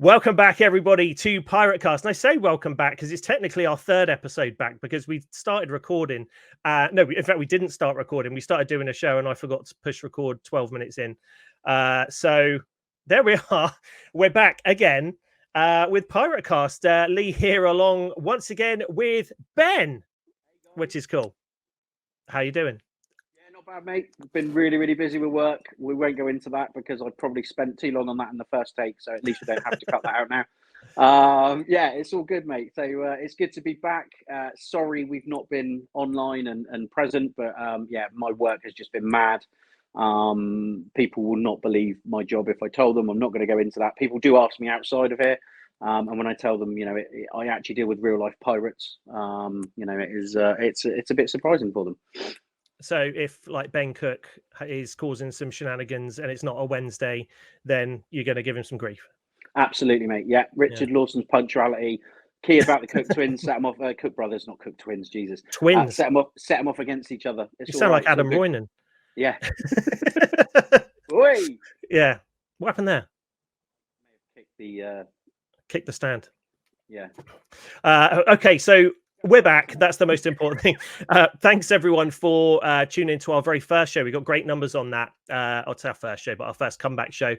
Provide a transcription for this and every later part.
Welcome back, everybody, to PirateCast. And I say welcome back because it's technically our third episode back because we started recording. No, in fact, we didn't start recording. We started doing a show and I forgot to push record 12 minutes in. So there we are. We're back again with PirateCast. Lee here along once again with Ben, which is cool. How you doing? Yeah, not bad, mate. Been really busy with work. We won't go into that because I've probably spent too long on that in the first take, so at least we don't have to cut that out now. Yeah, it's all good, mate. So it's good to be back. Sorry we've not been online and present, but yeah, my work has just been mad. People will not believe my job if I told them. I'm not going to go into that. People do ask me outside of here. And when I tell them, you know, I actually deal with real life pirates. You know, it's a bit surprising for them. So if like Ben Cook is causing some shenanigans and it's not a Wednesday, then you're going to give him some grief. Absolutely, mate. Yeah, Richard Lawson's punctuality. Key about the Cook twins. Set them off. Cook brothers, not Cook twins. Jesus, twins. Set them off against each other. You sound like Adam Roynan. Yeah. Oi. Yeah. What happened there? Kick the stand. Yeah. Okay, so we're back. That's the most important thing. Thanks everyone for tuning into our very first show. We got great numbers on that. It's our first show, but our first comeback show,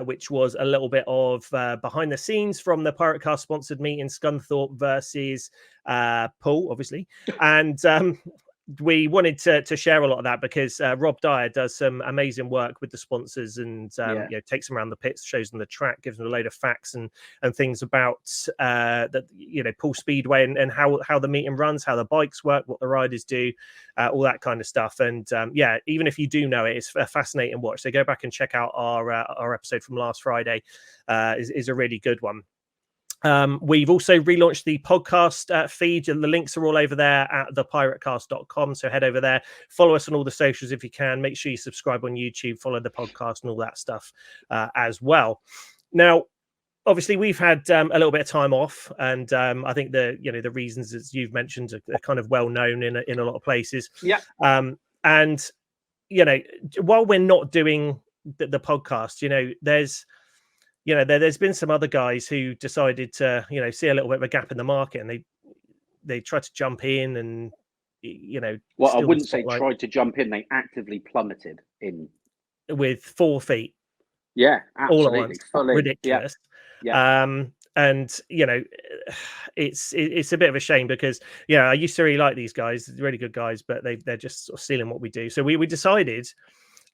which was a little bit of behind the scenes from the PirateCast sponsored meet in Scunthorpe versus Poole, obviously, and we wanted to share a lot of that because Rob Dyer does some amazing work with the sponsors and you know, takes them around the pits, shows them the track, gives them a load of facts and things about that, you know, Poole Speedway and how the meeting runs, how the bikes work, what the riders do, all that kind of stuff. And yeah, even if you do know it, it's a fascinating watch. So go back and check out our episode from last Friday. Is a really good one. We've also relaunched the podcast feed, and the links are all over there at thepiratecast.com. So head over there, follow us on all the socials if you can. Make sure you subscribe on YouTube, follow the podcast and all that stuff as well. Now, obviously, we've had a little bit of time off, and I think the reasons, as you've mentioned, are kind of well known in a lot of places. Yeah. And you know, while we're not doing the podcast, you know, there's been some other guys who decided to, you know, see a little bit of a gap in the market, and they tried to jump in and, you know. Well, I wouldn't say tried to jump in. They actively plummeted in. With 4 feet. Yeah, absolutely. All at once. Ridiculous. Yeah. And, you know, it's a bit of a shame because, yeah, I used to really like these guys, really good guys, but they're just sort of stealing what we do. So we decided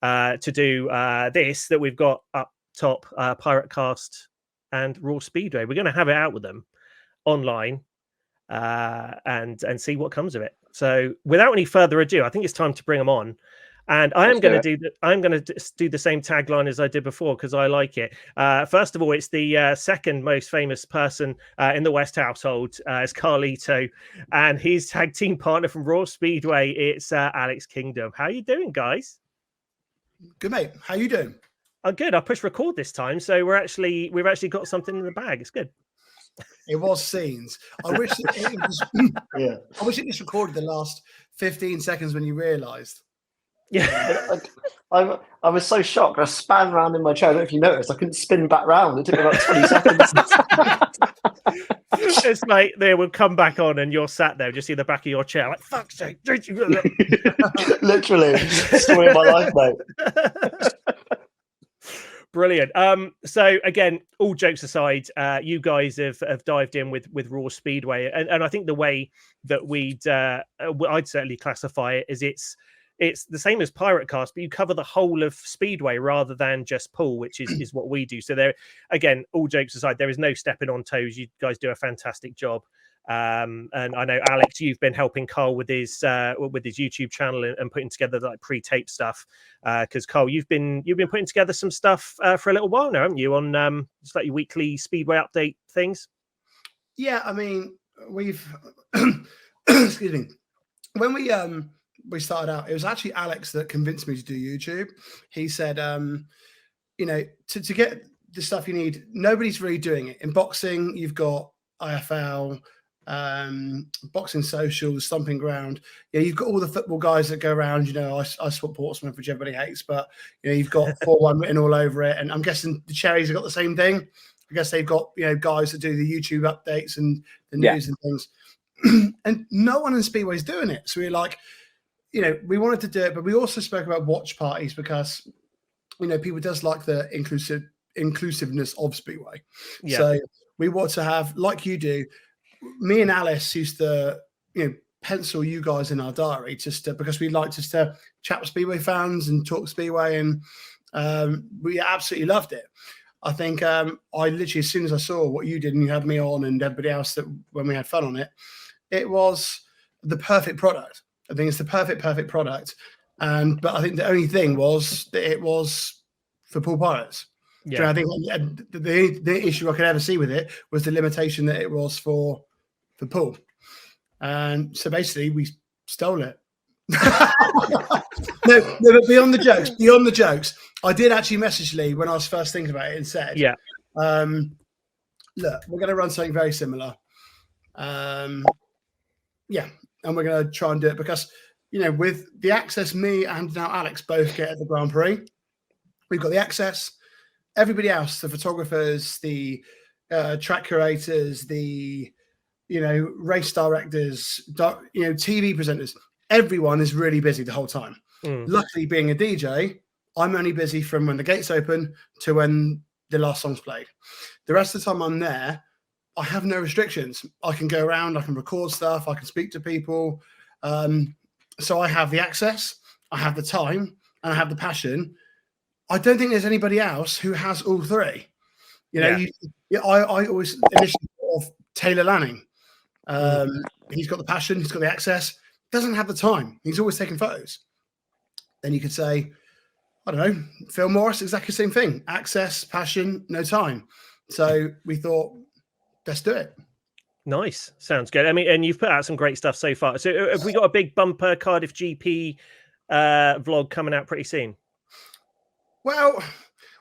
to do this that we've got up top, PirateCast and Raw Speedway. We're going to have it out with them online and see what comes of it. So without any further ado, I think it's time to bring them on. And I'm going to do the same tagline as I did before because I like it. First of all, it's the second most famous person in the West household. It's Carlito, and his tag team partner from Raw Speedway. It's Alex Kingdom. How you doing, guys? Good, mate. How you doing? Oh, good. I pushed record this time, so we've actually got something in the bag. It's good. It was scenes. I wish it was. Yeah. I wish it just recorded the last 15 seconds when you realised. Yeah. I was so shocked. I span around in my chair. I don't know if you noticed. I couldn't spin back round. It took me about 20 seconds. It's like they will come back on, and you're sat there, just see the back of your chair, like fuck's sake. Literally, story of my life, mate. Brilliant. So again, all jokes aside, you guys have dived in with Raw Speedway, and I think the way that I'd certainly classify it is it's the same as PirateCast, but you cover the whole of Speedway rather than just Poole, which is what we do. So there, again, all jokes aside, there is no stepping on toes. You guys do a fantastic job. And I know, Alex, you've been helping Carl with his YouTube channel and putting together like pre-tape stuff. Because Carl, you've been putting together some stuff for a little while now, haven't you? On just like your weekly Speedway update things. Yeah, I mean, we've excuse me. When we started out, it was actually Alex that convinced me to do YouTube. He said, you know, to get the stuff you need, nobody's really doing it. In boxing, you've got IFL. Boxing Social, the Stomping Ground. Yeah, you've got all the football guys that go around. You know, I support Portsmouth, which everybody hates, but you know, you've got 4-1 written all over it. And I'm guessing the Cherries have got the same thing. I guess they've got, guys that do the YouTube updates and the news and things. And no one in Speedway is doing it. So we're like, we wanted to do it, but we also spoke about watch parties because, people just like the inclusiveness of Speedway. Yeah. So we want to have, like you do, me and Alice used to, pencil you guys in our diary because we like just to chat with Speedway fans and talk Speedway, and we absolutely loved it. I think I literally, as soon as I saw what you did and you had me on and everybody else that when we had fun on it, it was the perfect product. I think it's the perfect product. But I think the only thing was that it was for Poole Pirates. Yeah. So I think the issue I could ever see with it was the limitation that it was for Poole. And so basically we stole it. No, but beyond the jokes, I did actually message Lee when I was first thinking about it and said, look, we're going to run something very similar. And we're going to try and do it because, with the access me and now Alex both get at the Grand Prix, we've got the access. Everybody else, the photographers, the track curators, the, race directors, TV presenters, everyone is really busy the whole time. Luckily, being a DJ, I'm only busy from when the gates open to when the last song's played. The rest of the time I'm there, I have no restrictions. I can go around, I can record stuff, I can speak to people. So I have the access, I have the time, and I have the passion. I don't think there's anybody else who has all three. I always initially thought of Taylor Lanning. He's got the passion, he's got the access, doesn't have the time. He's always taking photos. Then you could say, I don't know, Phil Morris, exactly the same thing. Access, passion, no time. So we thought, let's do it. Nice. Sounds good. I mean, and you've put out some great stuff so far. So have we got a big bumper Cardiff GP vlog coming out pretty soon? Well,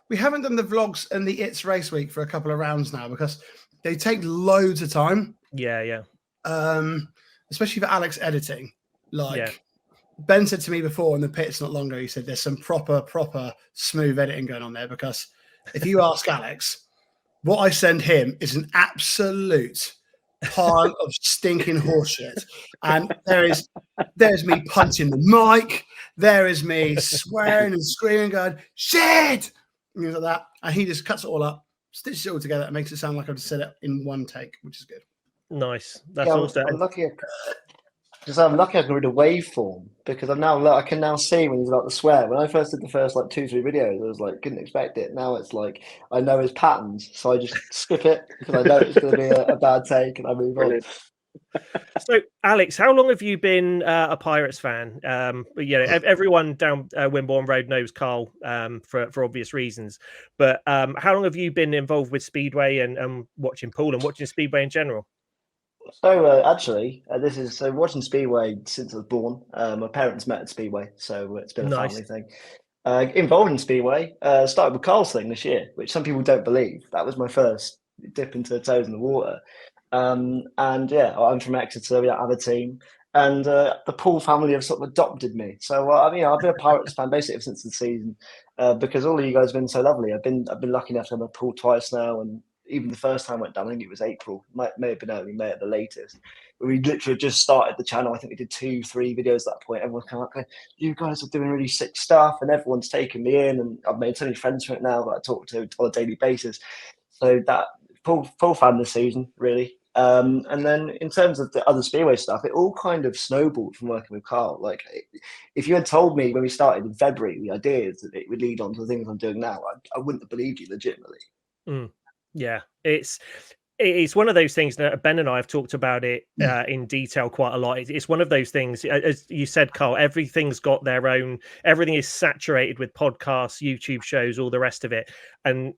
we haven't done the vlogs and the It's Race Week for a couple of rounds now because they take loads of time. Yeah. Especially for Alex editing. Ben said to me before in the pits not long ago, he said there's some proper smooth editing going on there because if you ask Alex, what I send him is an absolute pile of stinking horseshit. And there's me punching the mic. There is me swearing and screaming, going, shit! And things like that. And he just cuts it all up, stitches it all together, and makes it sound like I've said it in one take, which is good. Nice. That's awesome. I'm lucky I can read a waveform because I can now see when he's about to swear. When I first did the first 2-3 videos, I was like, couldn't expect it. Now it's like I know his patterns, so I just skip it because I know it's going to be a bad take and I move on. So, Alex, how long have you been a Pirates fan? Everyone down Wimborne Road knows Carl for obvious reasons. But how long have you been involved with Speedway and watching Poole and watching Speedway in general? So watching Speedway since I was born. My parents met at Speedway, so it's been a family thing. Involved in Speedway, started with Carl's thing this year, which some people don't believe. That was my first dip into the toes in the water. I'm from Exeter. We don't have a team, and the Poole family have sort of adopted me. So I've been a Pirates fan basically ever since the season because all of you guys have been so lovely. I've been lucky enough to have a Poole twice now, and even the first time I went down, I think it was April, may have been early May at the latest. We literally just started the channel. I think we did 2-3 videos at that point. Everyone came up, you guys are doing really sick stuff, and everyone's taken me in, and I've made so many friends from it now that I talk to on a daily basis. So that full fan this season, really. And then in terms of the other Speedway stuff, it all kind of snowballed from working with Carl. If you had told me when we started in February the ideas that it would lead on to the things I'm doing now, I wouldn't have believed you legitimately. Yeah, it's one of those things that Ben and I have talked about it in detail quite a lot. It's one of those things, as you said, Carl, everything's got their own, everything is saturated with podcasts, YouTube shows, all the rest of it. And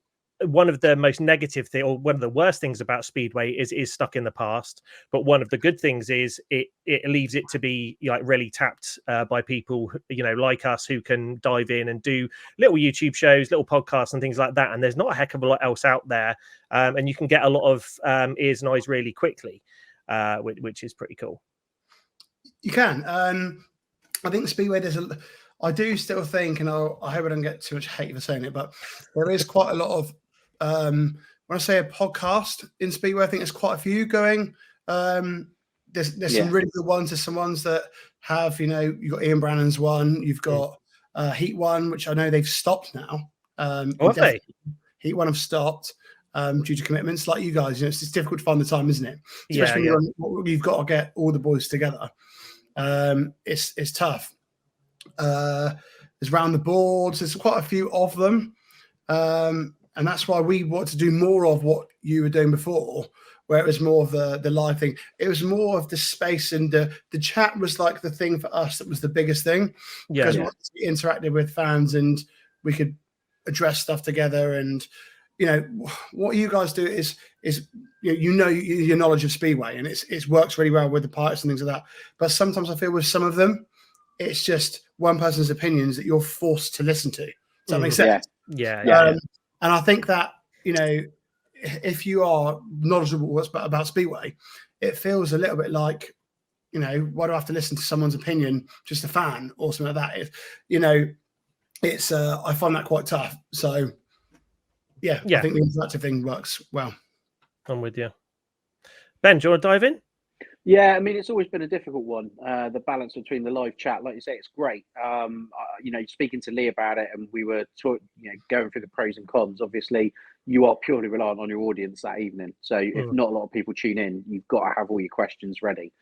one of the most negative thing, or one of the worst things about Speedway is stuck in the past. But one of the good things is it leaves it to be really tapped by people, like us, who can dive in and do little YouTube shows, little podcasts and things like that. And there's not a heck of a lot else out there. And you can get a lot of ears and eyes really quickly, which is pretty cool. You can. I think the Speedway, I do still think, and I hope I don't get too much hate for saying it, but there is quite a lot of when I say a podcast in Speedway, I think there's quite a few going. There's some really good ones. There's some ones that have, you've got Ian Brannon's one. You've got Heat One, which I know they've stopped now. Have they? Heat One have stopped due to commitments. Like you guys, it's difficult to find the time, isn't it? Especially when you've got to get all the boys together. It's tough. There's round the boards. There's quite a few of them. And that's why we want to do more of what you were doing before, where it was more of the live thing. It was more of the space, and the chat was like the thing for us that was the biggest thing. Because we wanted to be interactive with fans and we could address stuff together. And, what you guys do is your knowledge of Speedway, and it works really well with the Pirates and things like that. But sometimes I feel with some of them, it's just one person's opinions that you're forced to listen to. Does that make sense? Yeah. And I think that, if you are knowledgeable about Speedway, it feels a little bit like, why do I have to listen to someone's opinion, just a fan or something like that? It's I find that quite tough. So, I think the interactive thing works well. I'm with you. Ben, do you want to dive in? Yeah, I mean, it's always been a difficult one. The balance between the live chat, like you say, it's great. Speaking to Lee about it, and we were going through the pros and cons. Obviously, you are purely reliant on your audience that evening. So if not a lot of people tune in, you've got to have all your questions ready.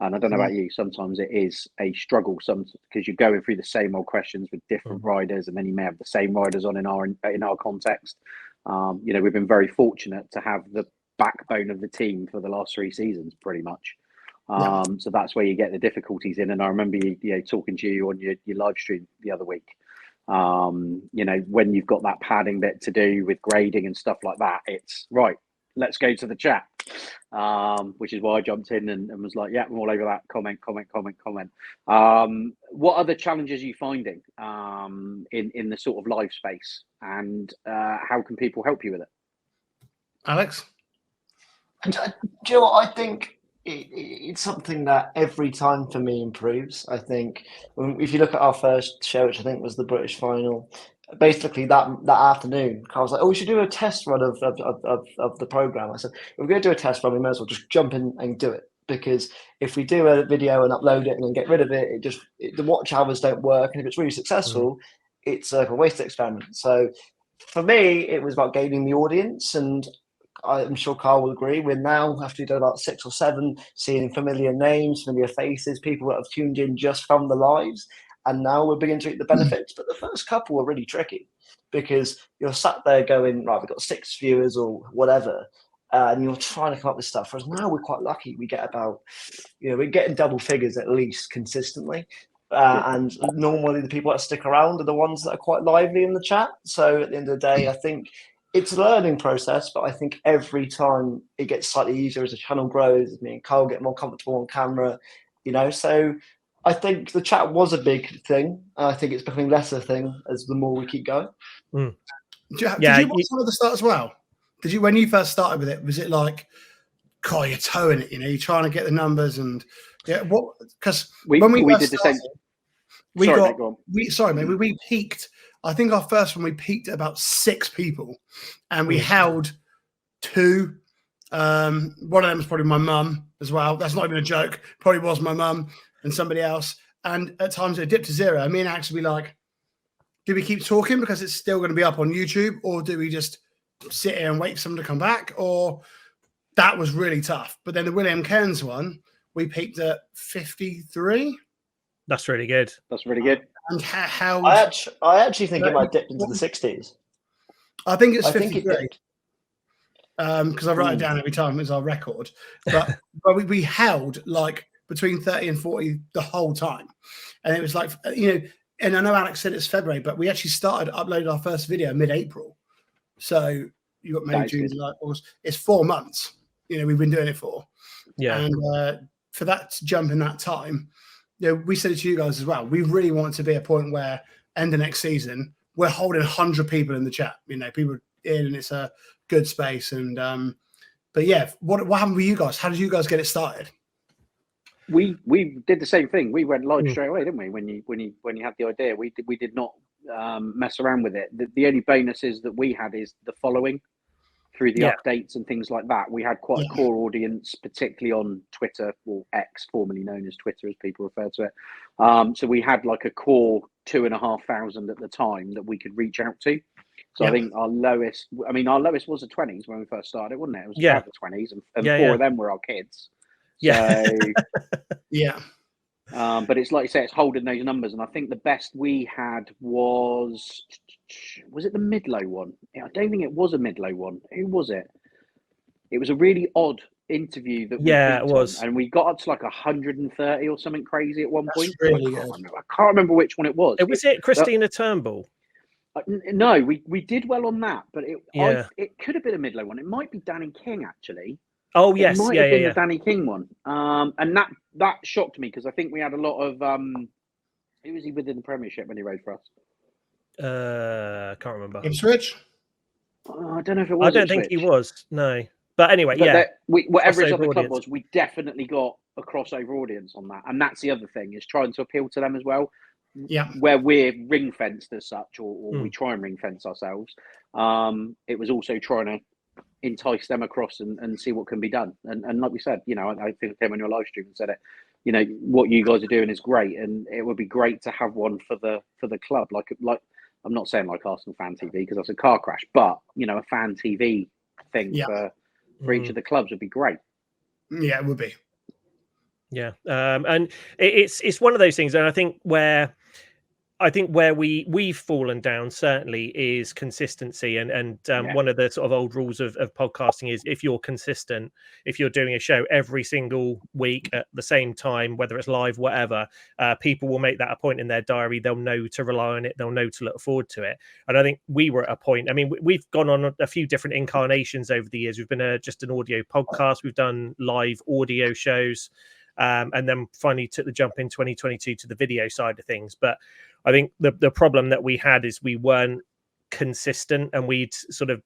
And I don't know about you, sometimes it is a struggle, because you're going through the same old questions with different riders, and then you may have the same riders on in our context. We've been very fortunate to have the backbone of the team for the last 3 seasons, pretty much. So that's where you get the difficulties in. And I remember talking to you on your live stream the other week. When you've got that padding bit to do with grading and stuff like that, it's right. Let's go to the chat, which is why I jumped in and was like, yeah, I'm all over that. Comment. What other challenges are you finding in the sort of live space, and how can people help you with it? Alex? Do you know what I think? It's something that every time for me improves. I think if you look at our first show, which I think was the British final, basically that afternoon, Carl was like, "Oh, we should do a test run of the program." I said, "If we're going to do a test run, we may as well just jump in and do it, because if we do a video and upload it and then get rid of it, the watch hours don't work, and if it's really successful, it's a wasted experiment." So for me, it was about gaining the audience, and I'm sure Carl will agree. We're now, after we've done about 6 or 7, seeing familiar names, familiar faces, people that have tuned in just from the lives, and now we're beginning to reap the benefits. But the first couple were really tricky, because you're sat there going, right, we've got 6 viewers or whatever, and you're trying to come up with stuff. Whereas now we're quite lucky. We get about, we're getting double figures at least consistently. And normally the people that stick around are the ones that are quite lively in the chat. So at the end of the day, I think it's a learning process, but I think every time it gets slightly easier as the channel grows, as me and Carl get more comfortable on camera, so I think the chat was a big thing. I think it's becoming less a thing as the more we keep going. Did you watch some of the start as well? Did you, when you first started with it, was it like, God, you're towing it, you're trying to get the numbers and what? Because when we did the same, we peaked. I think our first one, we peaked at about 6 people, and we held 2. One of them was probably my mum as well. That's not even a joke. Probably was my mum and somebody else. And at times it dipped to 0. Me and Axe would be like, do we keep talking because it's still going to be up on YouTube, or do we just sit here and wait for someone to come back? Or that was really tough. But then the William Cairns one, we peaked at 53. That's really good. And how I actually think it might dip into the 60s. I think it's 53. Because I write it down every time. It's our record. But we held like between 30 and 40 the whole time. And it was like, and I know Alex said it's February, but we actually started uploading our first video mid-April. So you got May, June, July, August. It's 4 months. We've been doing it for. Yeah. And for that to jump in that time, we said it to you guys as well. We really want to be a point where end of next season, we're holding 100 people in the chat. People in, and it's a good space. And but yeah, what happened with you guys? How did you guys get it started? We did the same thing. We went live straight away, didn't we? When you had the idea, we did not mess around with it. The only bonuses that we had is the following through the Yeah. updates and things like that. We had quite a core audience, particularly on Twitter, or X, formerly known as Twitter, as people refer to it. So we had like a core 2,500 at the time that we could reach out to. So I think our lowest was the 20s when we first started, wasn't it? It was about the 20s, and 4 of them were our kids. So but it's like you say, it's holding those numbers, and I think the best we had was it the mid-low one? I don't think it was a mid-low one. Who was it? It was a really odd interview that we it was, and we got up to like 130 or something crazy at one point. Really I can't remember which one it was. Was it Christina Turnbull? No, we did well on that, but it could have been a mid-low one. It might be Danny King, actually. Oh yes, it might have been the Danny King one. And that shocked me, because I think we had a lot of who was he within the Premiership when he rode for us? Can't remember. Ipswich? I don't know if it was. I don't think he was. No, but anyway, whatever his other club was, we definitely got a crossover audience on that, and that's the other thing, is trying to appeal to them as well. Yeah, where we're ring fenced as such, or we try and ring fence ourselves. It was also trying to entice them across and see what can be done. And like we said, I think I came on your live stream and said it. What you guys are doing is great, and it would be great to have one for the club. Like I'm not saying like Arsenal Fan TV, because that's a car crash, but a fan TV thing for each of the clubs would be great. Yeah, it would be. Yeah, and it's one of those things, and I think where we've fallen down certainly is consistency, and one of the sort of old rules of podcasting is, if you're consistent, if you're doing a show every single week at the same time, whether it's live, whatever, people will make that a point in their diary. They'll know to rely on it. They'll know to look forward to it. And I think we were at a point. I mean, we've gone on a few different incarnations over the years. We've been just an audio podcast. We've done live audio shows. And then finally took the jump in 2022 to the video side of things. But I think the problem that we had is we weren't consistent, and we'd sort of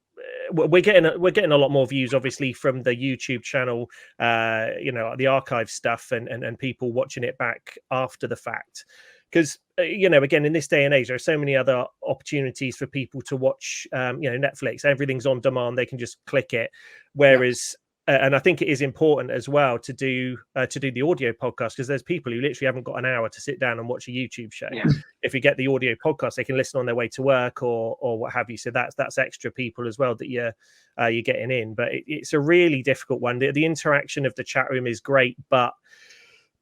we're getting a lot more views, obviously, from the YouTube channel, the archive stuff, and people watching it back after the fact. Because again, in this day and age, there are so many other opportunities for people to watch. Netflix, everything's on demand; they can just click it. Whereas and I think it is important as well to do the audio podcast, because there's people who literally haven't got an hour to sit down and watch a YouTube show. Yeah. If you get the audio podcast, they can listen on their way to work or what have you. So that's extra people as well that you're getting in. But it's a really difficult one. The interaction of the chat room is great, but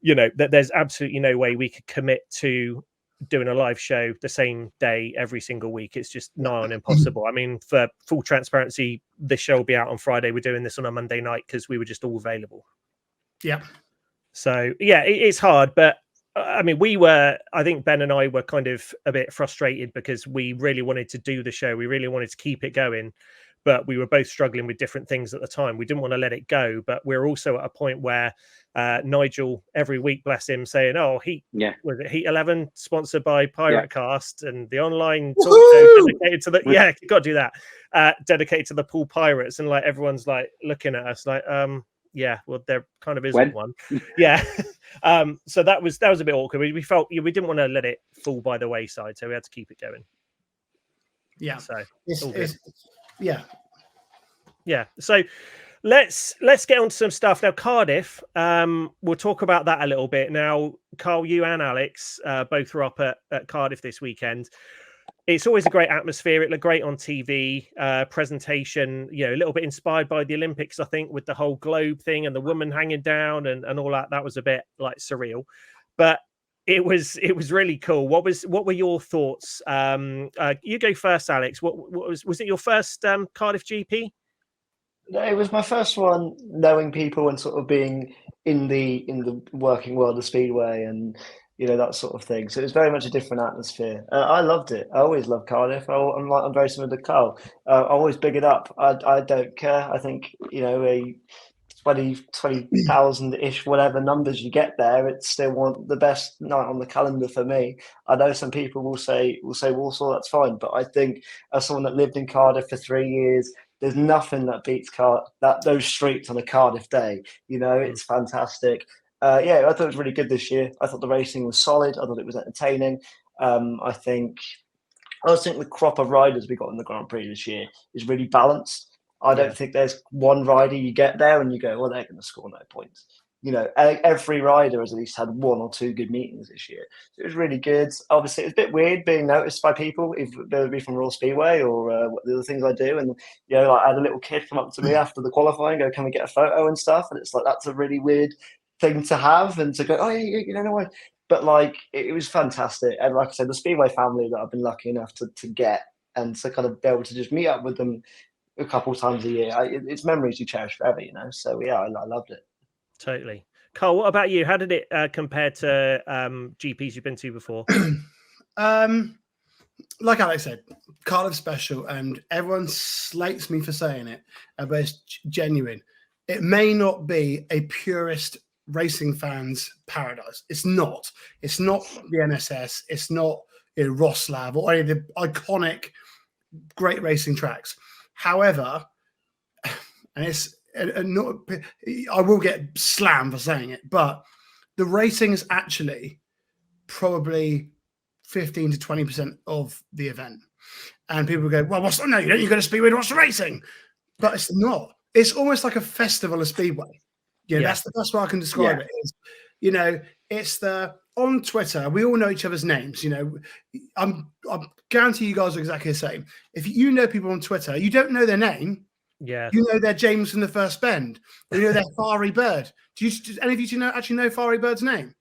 there's absolutely no way we could commit to doing a live show the same day every single week. It's just nigh on impossible. I mean, for full transparency, this show will be out on Friday. We're doing this on a Monday night because we were just all available. Yeah. So it's hard, but I mean, I think Ben and I were kind of a bit frustrated because we really wanted to do the show. We really wanted to keep it going, but we were both struggling with different things at the time. We didn't want to let it go, but we're also at a point where Nigel, every week, bless him, saying, was it Heat 11 sponsored by PirateCast and the online talk show dedicated to the you got to do that, dedicated to the Poole Pirates, and like everyone's like looking at us like well, there kind of isn't one. So that was a bit awkward. We felt we didn't want to let it fall by the wayside, so we had to keep it going. So so let's get on to some stuff now. Cardiff, we'll talk about that a little bit. Now, Carl, you and Alex both were up at Cardiff this weekend. It's always a great atmosphere. It looked great on TV. Presentation, a little bit inspired by the Olympics, I think, with the whole globe thing and the woman hanging down and all that. That was a bit like surreal, but it was really cool. What were your thoughts? You go first, Alex. What was it your first Cardiff GP? It was my first one, knowing people and sort of being in the working world of Speedway and that sort of thing. So it was very much a different atmosphere. I loved it. I always loved Cardiff. I'm very similar to Carl. I always big it up. I don't care. I think a 20,000 ish whatever numbers you get there, it's still the best night on the calendar for me. I know some people will say Walsall, that's fine, but I think as someone that lived in Cardiff for 3 years, there's nothing that beats those streets on a Cardiff day. It's fantastic. I thought it was really good this year. I thought the racing was solid. I thought it was entertaining. I think the crop of riders we got in the Grand Prix this year is really balanced. I don't think there's one rider you get there and you go, well, they're going to score no points. You know, every rider has at least had 1 or 2 good meetings this year. So it was really good. Obviously, it was a bit weird being noticed by people, if they be from Raw Speedway or the other things I do. And, you know, like I had a little kid come up to me after the qualifying, go, can we get a photo and stuff? And it's like, that's a really weird thing to have and to go, oh, yeah, you know, no way. But like, it was fantastic. And like I said, the Speedway family that I've been lucky enough to get and to kind of be able to just meet up with them a couple of times a year, it's memories you cherish forever, you know? So yeah, I loved it. Totally. Carl, what about you? How did it compare to GPs you've been to before? Like Alex said, Cardiff special, and everyone slates me for saying it, but it's genuine. It may not be a purist racing fan's paradise. It's not. It's not the NSS. It's not Roslav or any of the iconic great racing tracks. However, and it's not, I will get slammed for saying it, but the racing is actually probably 15 to 20% of the event. And people go, well, no, you don't go to Speedway to watch the racing. But it's not. It's almost like a festival of Speedway. You know, that's the best way I can describe it. Is, you know, it's on Twitter, we all know each other's names. You know, I'm guarantee you guys are exactly the same. If you know people on Twitter, you don't know their name. Yeah, you know they're James from the First Bend. You know they're Fiery Bird. Do any of you actually know Fiery Bird's name?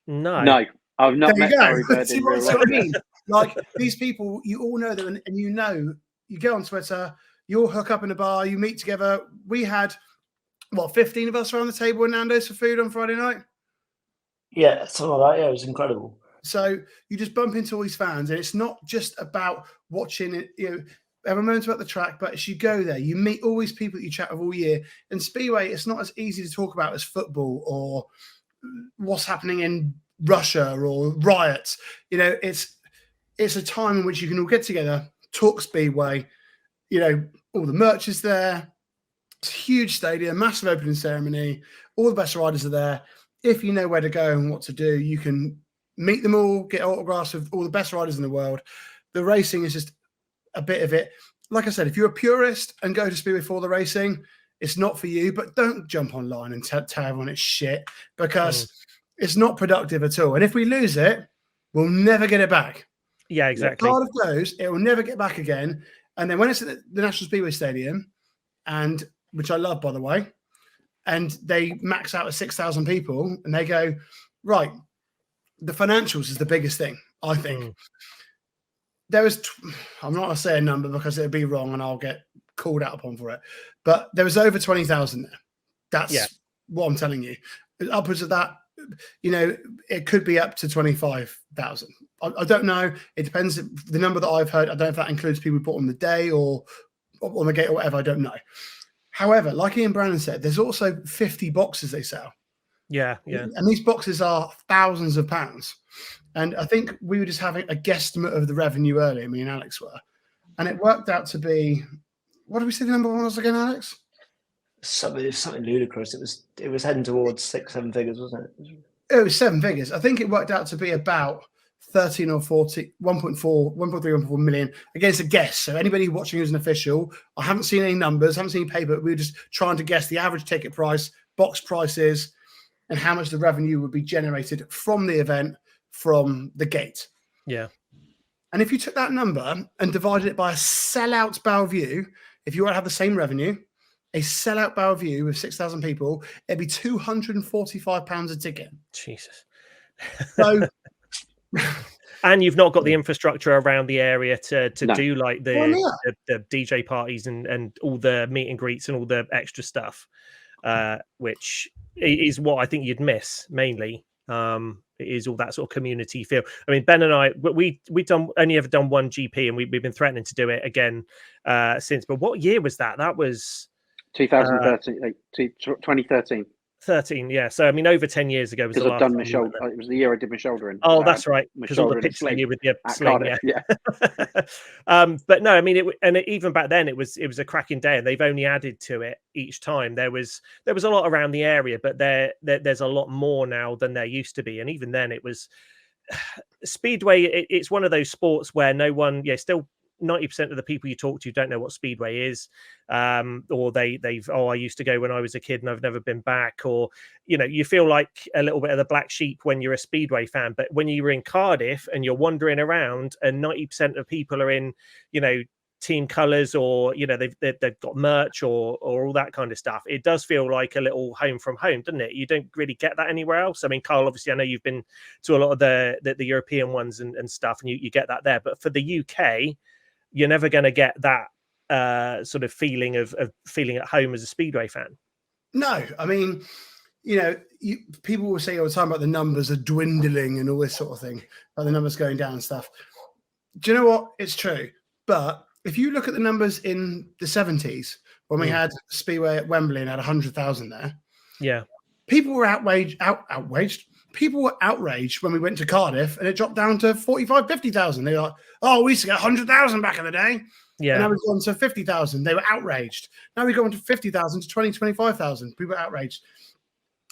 No, I've not met Fiery Bird. See what I mean? Like these people, you all know them, and you know, you go on Twitter, you all hook up in a bar, you meet together. We had 15 of us around the table in Nando's for food on Friday night. Yeah, something like that. Yeah, it was incredible. So you just bump into all these fans, and it's not just about watching it. You know, everyone moans about the track, but as you go there, you meet all these people that you chat with all year. And Speedway, it's not as easy to talk about as football or what's happening in Russia or riots. You know, it's a time in which you can all get together, talk Speedway. You know, all the merch is there. It's a huge stadium, massive opening ceremony. All the best riders are there. If you know where to go and what to do, you can meet them all, get autographs with all the best riders in the world. The racing is just a bit of it. Like I said, if you're a purist and go to Speedway for the racing, it's not for you, but don't jump online and tell everyone it's shit, because it's not productive at all. And if we lose it, we'll never get it back. Yeah, exactly. Cardiff goes, it will never get back again. And then when it's at the National Speedway Stadium, and which I love, by the way, and they max out at 6,000 people, and they go, right, the financials is the biggest thing, I think. There was, I'm not going to say a number because it'd be wrong and I'll get called out upon for it, but there was over 20,000 there. That's what I'm telling you. Upwards of that, you know, it could be up to 25,000. I don't know. It depends. The number that I've heard, I don't know if that includes people who bought on the day or on the gate or whatever. I don't know. However, like Ian Brandon said, there's also 50 boxes they sell. Yeah, yeah. And these boxes are thousands of pounds. And I think we were just having a guesstimate of the revenue earlier, me and Alex were. And it worked out to be, what did we say the number one was again, Alex? Something ludicrous. It was heading towards 6-7 figures, wasn't it? It was 7 figures. I think it worked out to be about 13 or 14, 1.4, 1.4 million. Again, it's a guess. So anybody watching who's an official, I haven't seen any numbers, haven't seen any paper. We were just trying to guess the average ticket price, box prices, and how much the revenue would be generated from the event, from the gate. Yeah. And if you took that number and divided it by a sellout Bellevue, if you want to have the same revenue, a sellout Bellevue with 6,000 people, it'd be £245 a ticket. Jesus. So, and you've not got the infrastructure around the area to do like the DJ parties and all the meet and greets and all the extra stuff, which is what I think you'd miss mainly. It is all that sort of community feel. I mean, Ben and I, we've only ever done one GP, and we've been threatening to do it again since. But what year was that? That was 2013. 2013. 13, yeah. So I mean, over 10 years ago was the last. I've done my shoulder. It was the year I did my shoulder in. Oh, that's right. Because all the pictures of you with your sling, Cardiff, yeah. But no, I mean, even back then it was a cracking day, and they've only added to it each time. There was a lot around the area, but there's a lot more now than there used to be. And even then, it was Speedway. It's one of those sports where no one, still 90% of the people you talk to don't know what Speedway is, or they've I used to go when I was a kid and I've never been back, or you feel like a little bit of the black sheep when you're a Speedway fan. But when you were in Cardiff and you're wandering around and 90% of people are in team colors, or they've got merch or all that kind of stuff, it does feel like a little home from home, doesn't it? You don't really get that anywhere else. I mean, Carl, obviously I know you've been to a lot of the European ones and stuff, and you get that there, but for the UK you're never going to get that sort of feeling of feeling at home as a Speedway fan. No, I mean, people will say all the time about the numbers are dwindling and all this sort of thing, about the numbers going down and stuff. Do you know what? It's true. But if you look at the numbers in the 70s, when we had Speedway at Wembley and had 100,000 there, people were outraged. People were outraged when we went to Cardiff and it dropped down to 45, 50,000. They were like, oh, we used to get 100,000 back in the day. Yeah. And now we've gone to 50,000. They were outraged. Now we've gone to 50,000 to 20, 25,000. People are outraged.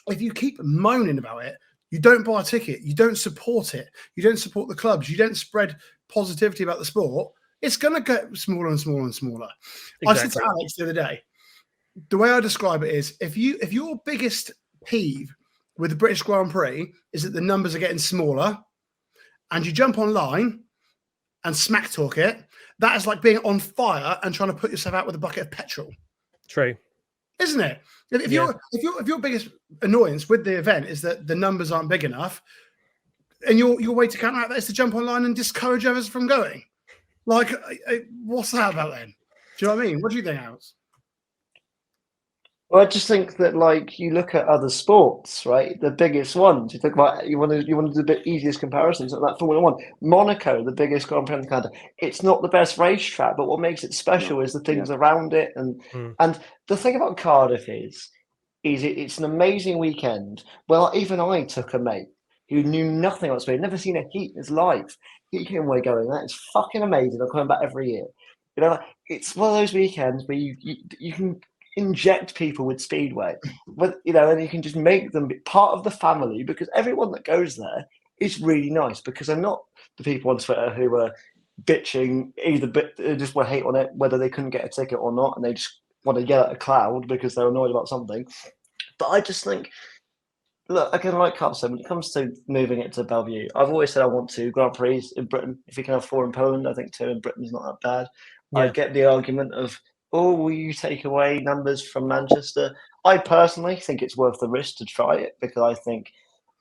If you keep moaning about it, you don't buy a ticket. You don't support it. You don't support the clubs. You don't spread positivity about the sport. It's going to get smaller and smaller and smaller. Exactly. I said to Alex the other day, the way I describe it is, if your biggest peeve with the British Grand Prix is that the numbers are getting smaller, and you jump online and smack talk it, that is like being on fire and trying to put yourself out with a bucket of petrol. True. Isn't it? If your biggest annoyance with the event is that the numbers aren't big enough, and your way to counteract that is to jump online and discourage others from going. Like, what's that about then? Do you know what I mean? What do you think, Alex? Well, I just think that, like, you look at other sports, right? The biggest ones. You think about you want to do the bit easiest comparisons, like Formula One, Monaco, the biggest Grand Prix in Canada. It's not the best racetrack, but what makes it special is the things around it, and the thing about Cardiff is it's an amazing weekend. Well, even I took a mate who knew nothing about speed, never seen a heat in his life. He came away going, that is fucking amazing. I'm coming back every year. It's one of those weekends where you can inject people with Speedway, and you can just make them part of the family, because everyone that goes there is really nice, because they're not the people on Twitter who are bitching, they just want to hate on it, whether they couldn't get a ticket or not, and they just want to yell at a cloud because they're annoyed about something. But I just think, look, again, like Carl said, when it comes to moving it to Bellevue, I've always said I want 2 Grand Prix in Britain. If we can have 4 in Poland, I think 2 in Britain is not that bad. Yeah. I get the argument of, will you take away numbers from Manchester? I personally think it's worth the risk to try it, because I think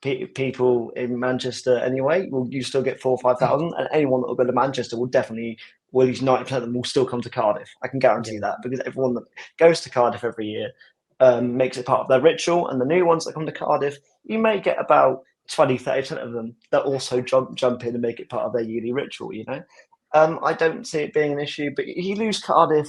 people in Manchester anyway, you still get 4,000 or 5,000, and anyone that will go to Manchester will definitely, at least 90% of them will still come to Cardiff. I can guarantee that, because everyone that goes to Cardiff every year makes it part of their ritual, and the new ones that come to Cardiff, you may get about 20-30% of them that also jump in and make it part of their yearly ritual. I don't see it being an issue, but if you lose Cardiff,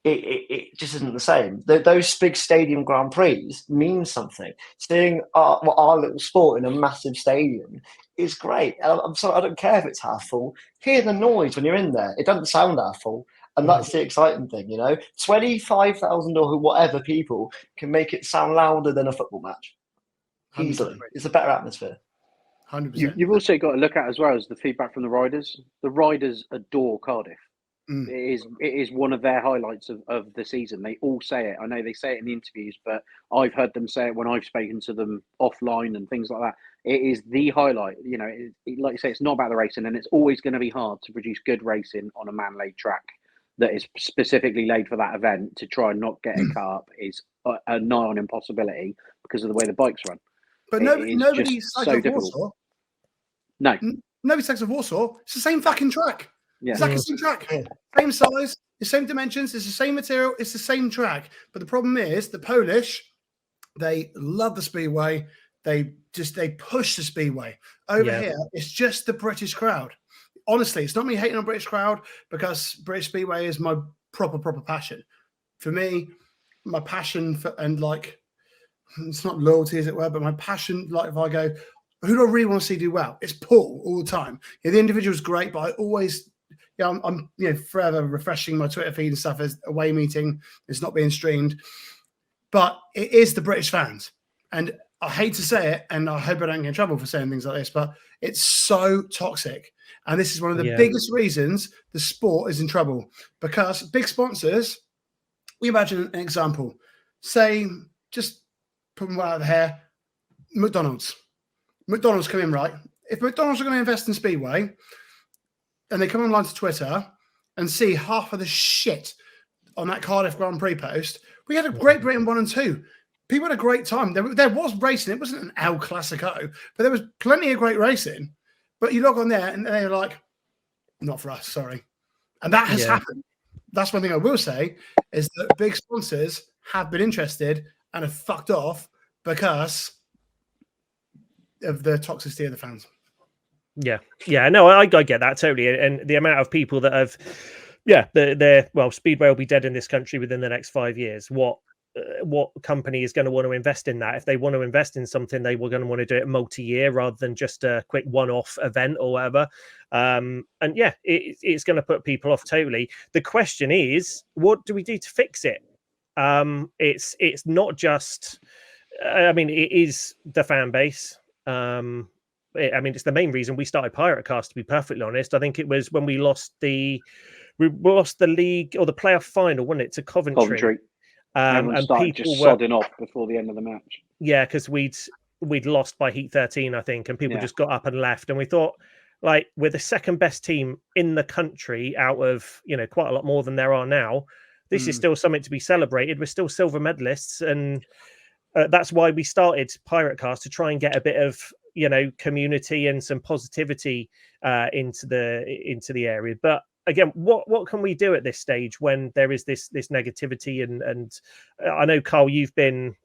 it just isn't the same. Those big stadium Grand Prix mean something. Seeing our little sport in a massive stadium is great. I'm sorry, I don't care if it's half full. Hear the noise when you're in there. It doesn't sound half full. And that's the exciting thing, 25,000 or whatever people can make it sound louder than a football match. Easily. 100%. It's a better atmosphere. 100%. You've also got to look at as well as the feedback from the riders. The riders adore Cardiff. It is one of their highlights of the season. They all say it. I know they say it in the interviews, but I've heard them say it when I've spoken to them offline and things like that. It is the highlight. Like you say, it's not about the racing, and it's always going to be hard to produce good racing on a man-laid track that is specifically laid for that event. To try and not get it cut up is a nigh on impossibility because of the way the bikes run. But nobody sags off Warsaw. No. Nobody sags off Warsaw. It's the same fucking track. Yeah. Exactly the same track. Same size, the same dimensions, it's the same material, it's the same track. But the problem is the Polish, they love the Speedway. They push the Speedway. Over here, it's just the British crowd. Honestly, it's not me hating on British crowd, because British Speedway is my proper passion. For me, my passion for, and like, it's not loyalty as it were, but my passion, like if I go, who do I really want to see do well? It's Poole all the time. The individual's great, but I always, I'm forever refreshing my Twitter feed and stuff as away meeting. It's not being streamed, but it is the British fans. And I hate to say it, and I hope I don't get in trouble for saying things like this, but it's so toxic. And this is one of the biggest reasons the sport is in trouble, because big sponsors, we imagine an example, say, just put them right out of the hair, McDonald's come in, right? If McDonald's are going to invest in Speedway and they come online to Twitter and see half of the shit on that Cardiff Grand Prix post, we had a Great Britain 1 and 2. People had a great time. There was racing. It wasn't an El Clasico, but there was plenty of great racing. But you log on there and they're like, not for us, sorry. And that has happened. That's one thing I will say, is that big sponsors have been interested and have fucked off because of the toxicity of the fans. Yeah, no, I get that totally. And the amount of people that have, Speedway will be dead in this country within the next 5 years. What company is going to want to invest in that? If they want to invest in something, they were going to want to do it multi-year rather than just a quick one-off event or whatever. It's going to put people off totally. The question is, what do we do to fix it? It's not just, it is the fan base. It's the main reason we started PirateCast, to be perfectly honest. I think it was when we lost the league or the playoff final, wasn't it, to Coventry. And started just sodding off before the end of the match. Yeah, because we'd lost by heat 13, I think, and people just got up and left. And we thought, like, we're the second best team in the country out of, quite a lot more than there are now. This is still something to be celebrated. We're still silver medalists, and that's why we started PirateCast, to try and get a bit of community and some positivity into the area. But again, what can we do at this stage when there is this negativity? And I know, Carl, you've been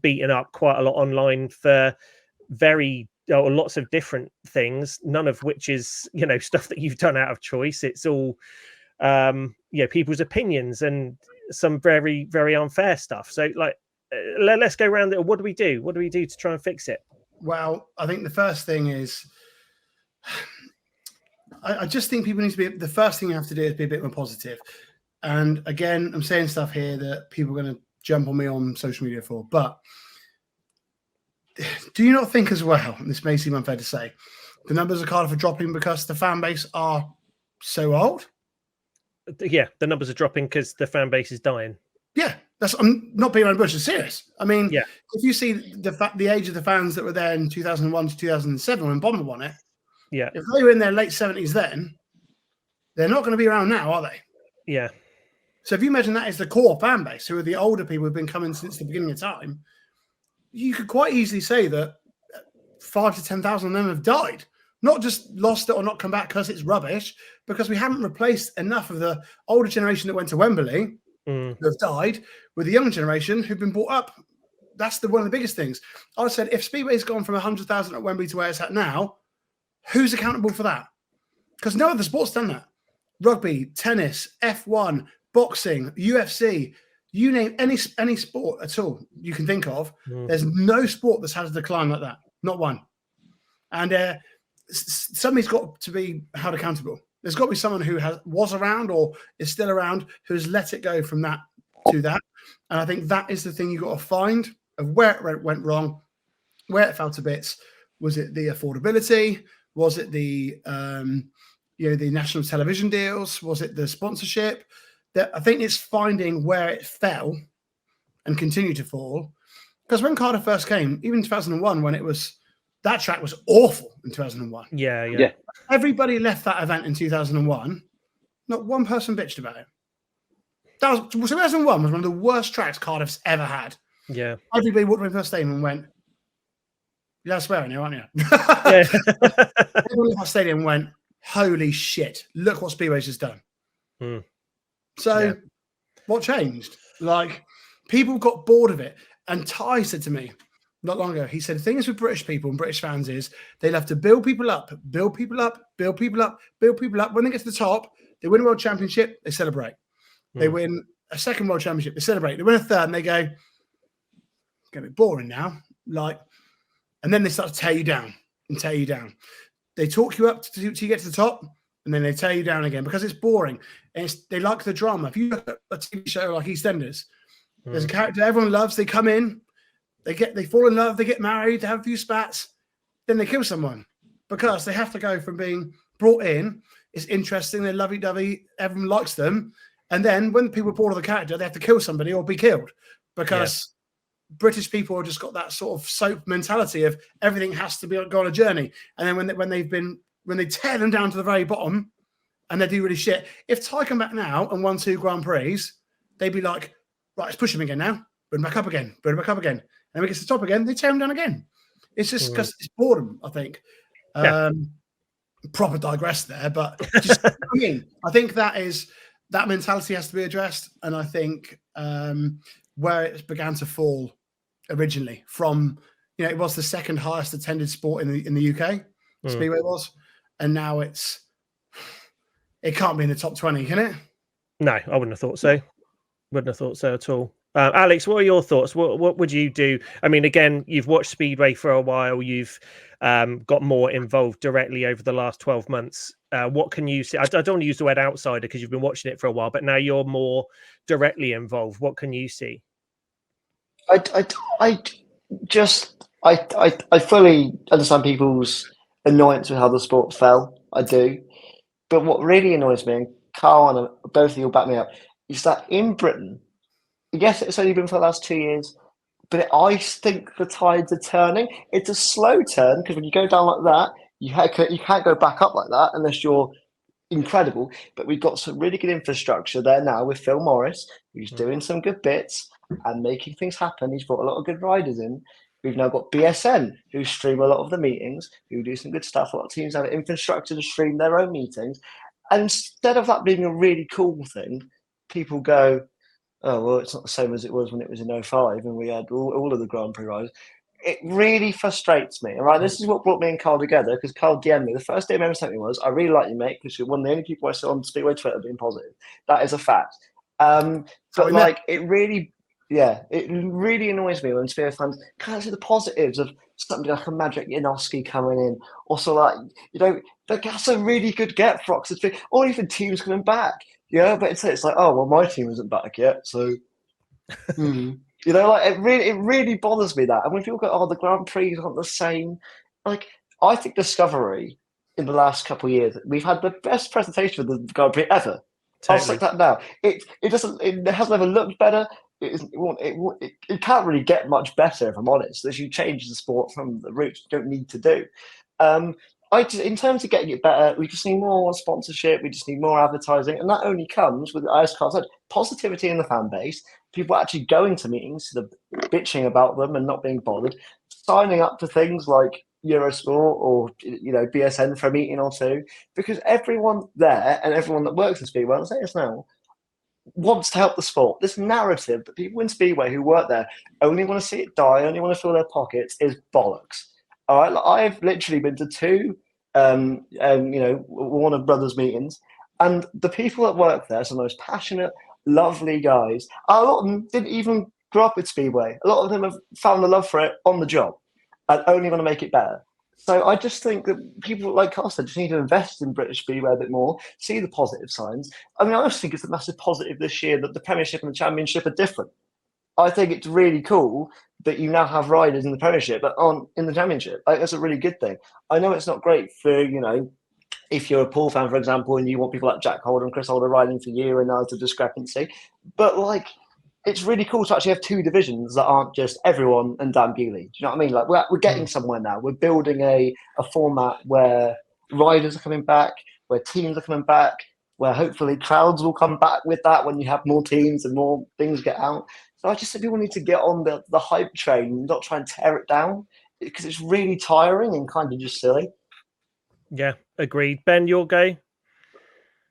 beaten up quite a lot online for lots of different things, none of which is stuff that you've done out of choice. It's all people's opinions and some very, very unfair stuff. So let's go around it. What do we do to try and fix it? Well, I think the first thing is, I just think people need to be, the first thing you have to do is be a bit more positive. And again, I'm saying stuff here that people are going to jump on me on social media for, but do you not think as well, and this may seem unfair to say, the numbers of Cardiff are dropping because the fan base are so old? Yeah, the numbers are dropping because the fan base is dying. Yeah, I'm not being on bush, it's serious. If you see the age of the fans that were there in 2001 to 2007 when Bomber won it, if they were in their late 70s then, they're not going to be around now, are they? Yeah. So if you imagine that is the core fan base, who are the older people who've been coming since the beginning of time, you could quite easily say that 5 to 10,000 of them have died. Not just lost it or not come back because it's rubbish, because we haven't replaced enough of the older generation that went to Wembley who have died with the younger generation who've been brought up. That's one of the biggest things. I said, if Speedway's gone from 100,000 at Wembley to where it's at now, who's accountable for that? Because no other sport's done that. Rugby, tennis, F1, boxing, UFC, you name any sport at all you can think of, there's no sport that's had a decline like that. Not one. And somebody's got to be held accountable. There's got to be someone who was around or is still around who has let it go from that to that. And I think that is the thing you got to find of where it went wrong, where it fell to bits. Was it the affordability? Was it the the national television deals? Was it the sponsorship? I think it's finding where it fell and continued to fall. Because when Cardiff first came, even 2001, when that track was awful in 2001. Yeah. Everybody left that event in 2001. Not one person bitched about it. 2001 was one of the worst tracks Cardiff's ever had. Yeah. Everybody walked away from the stadium and went, "You're swearing here, aren't you?" Yeah. Everyone in the stadium went, "Holy shit, look what Speedway's just done." What changed? People got bored of it. And Ty said to me not long ago, he said, the thing is with British people and British fans is they love to build people up. When they get to the top, they win a world championship, they celebrate. They win a second world championship, they celebrate. They win a third and they go, it's getting a bit boring now. And then they start to tear you down. They talk you up to you get to the top, and then they tear you down again because it's boring. And they like the drama. If you look at a TV show like EastEnders, there's a character everyone loves. They come in, they fall in love, they get married, they have a few spats, then they kill someone because they have to go from being brought in. It's interesting, they're lovey-dovey, everyone likes them, and then when people are bored of the character, they have to kill somebody or be killed because British people have just got that sort of soap mentality of everything has to go on a journey. And then when they tear them down to the very bottom and they do really shit, if Ty come back now and won 2 Grand Prix, they'd be like, right, let's push him again now. Bring him back up again. Bring him back up again. And when he gets to the top again, they tear him down again. It's just because it's boredom, I think. Proper digress there, but just, I mean, I think that mentality has to be addressed. And I think where it began to fall originally from, it was the second highest attended sport in the UK, Speedway was, and now it can't be in the top 20, can it? No, I wouldn't have thought so. Wouldn't have thought so at all. Alex, what are your thoughts? What would you do? I mean, again, you've watched Speedway for a while. You've got more involved directly over the last 12 months. What can you see? I don't want to use the word outsider because you've been watching it for a while, but now you're more directly involved. What can you see? I fully understand people's annoyance with how the sport fell. I do. But what really annoys me, and Carl and both of you will back me up, is that in Britain, yes, it's only been for the last 2 years, but I think the tides are turning. It's a slow turn because when you go down like that, you can't go back up like that unless you're incredible. But we've got some really good infrastructure there now with Phil Morris, who's doing some good bits and making things happen. He's brought a lot of good riders in. We've now got BSN, who stream a lot of the meetings, who do some good stuff. A lot of teams have infrastructure to stream their own meetings. And instead of that being a really cool thing, people go, oh, well, it's not the same as it was when it was in 05 and we had all of the Grand Prix riders. It really frustrates me. All right, this is what brought me and Carl together, because Carl DM'd me. The first DM ever sent me was, I really like you, mate, because you're one of the only people I saw on Speedway Twitter being positive. That is a fact. But like, it really annoys me when Speedway fans can't see the positives of somebody like a Magic Janoski coming in. Also, like, that's a really good get for Oxford, or even teams coming back. Yeah, but it's like, oh, well, my team isn't back yet, so like it really bothers me that. And when people go, oh, the Grand Prix aren't the same, like, I think Discovery in the last couple of years, we've had the best presentation of the Grand Prix ever. Totally. I'll stick that now. It hasn't ever looked better. It can't really get much better, if I'm honest, as you change the sport from the route you don't need to do. In terms of getting it better, we just need more sponsorship. We just need more advertising, and that only comes with, as Carl said, positivity in the fan base. People actually going to meetings, instead of bitching about them and not being bothered, signing up to things like Eurosport or BSN for a meeting or two, because everyone there and everyone that works in Speedway, I'll say this now, wants to help the sport. This narrative that people in Speedway who work there only want to see it die, only want to fill their pockets, is bollocks. All right, I've literally been to 2, Warner Brothers meetings, and the people that work there are some of the most passionate, lovely guys. A lot of them didn't even grow up with Speedway. A lot of them have found a love for it on the job and only want to make it better. So I just think that people like Costa just need to invest in British Speedway a bit more, see the positive signs. I mean, I also think it's a massive positive this year that the Premiership and the Championship are different. I think it's really cool that you now have riders in the Premiership but aren't in the Championship. Like, that's a really good thing. I know it's not great for, if you're a Poole fan, for example, and you want people like Jack Holder and Chris Holder riding for you, and there's a discrepancy. But, like, it's really cool to actually have 2 divisions that aren't just everyone and Dan Bewley. Do you know what I mean? Like, we're getting somewhere now. We're building a format where riders are coming back, where teams are coming back, where hopefully crowds will come back with that when you have more teams and more things get out. So I just think people need to get on the hype train, not try and tear it down, because it's really tiring and kind of just silly. Yeah, agreed. Ben, your go?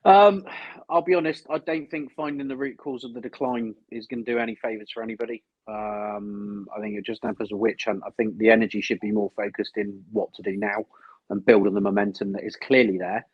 I'll be honest, I don't think finding the root cause of the decline is going to do any favours for anybody. I think it just happens a witch hunt. I think the energy should be more focused in what to do now and build on the momentum that is clearly there.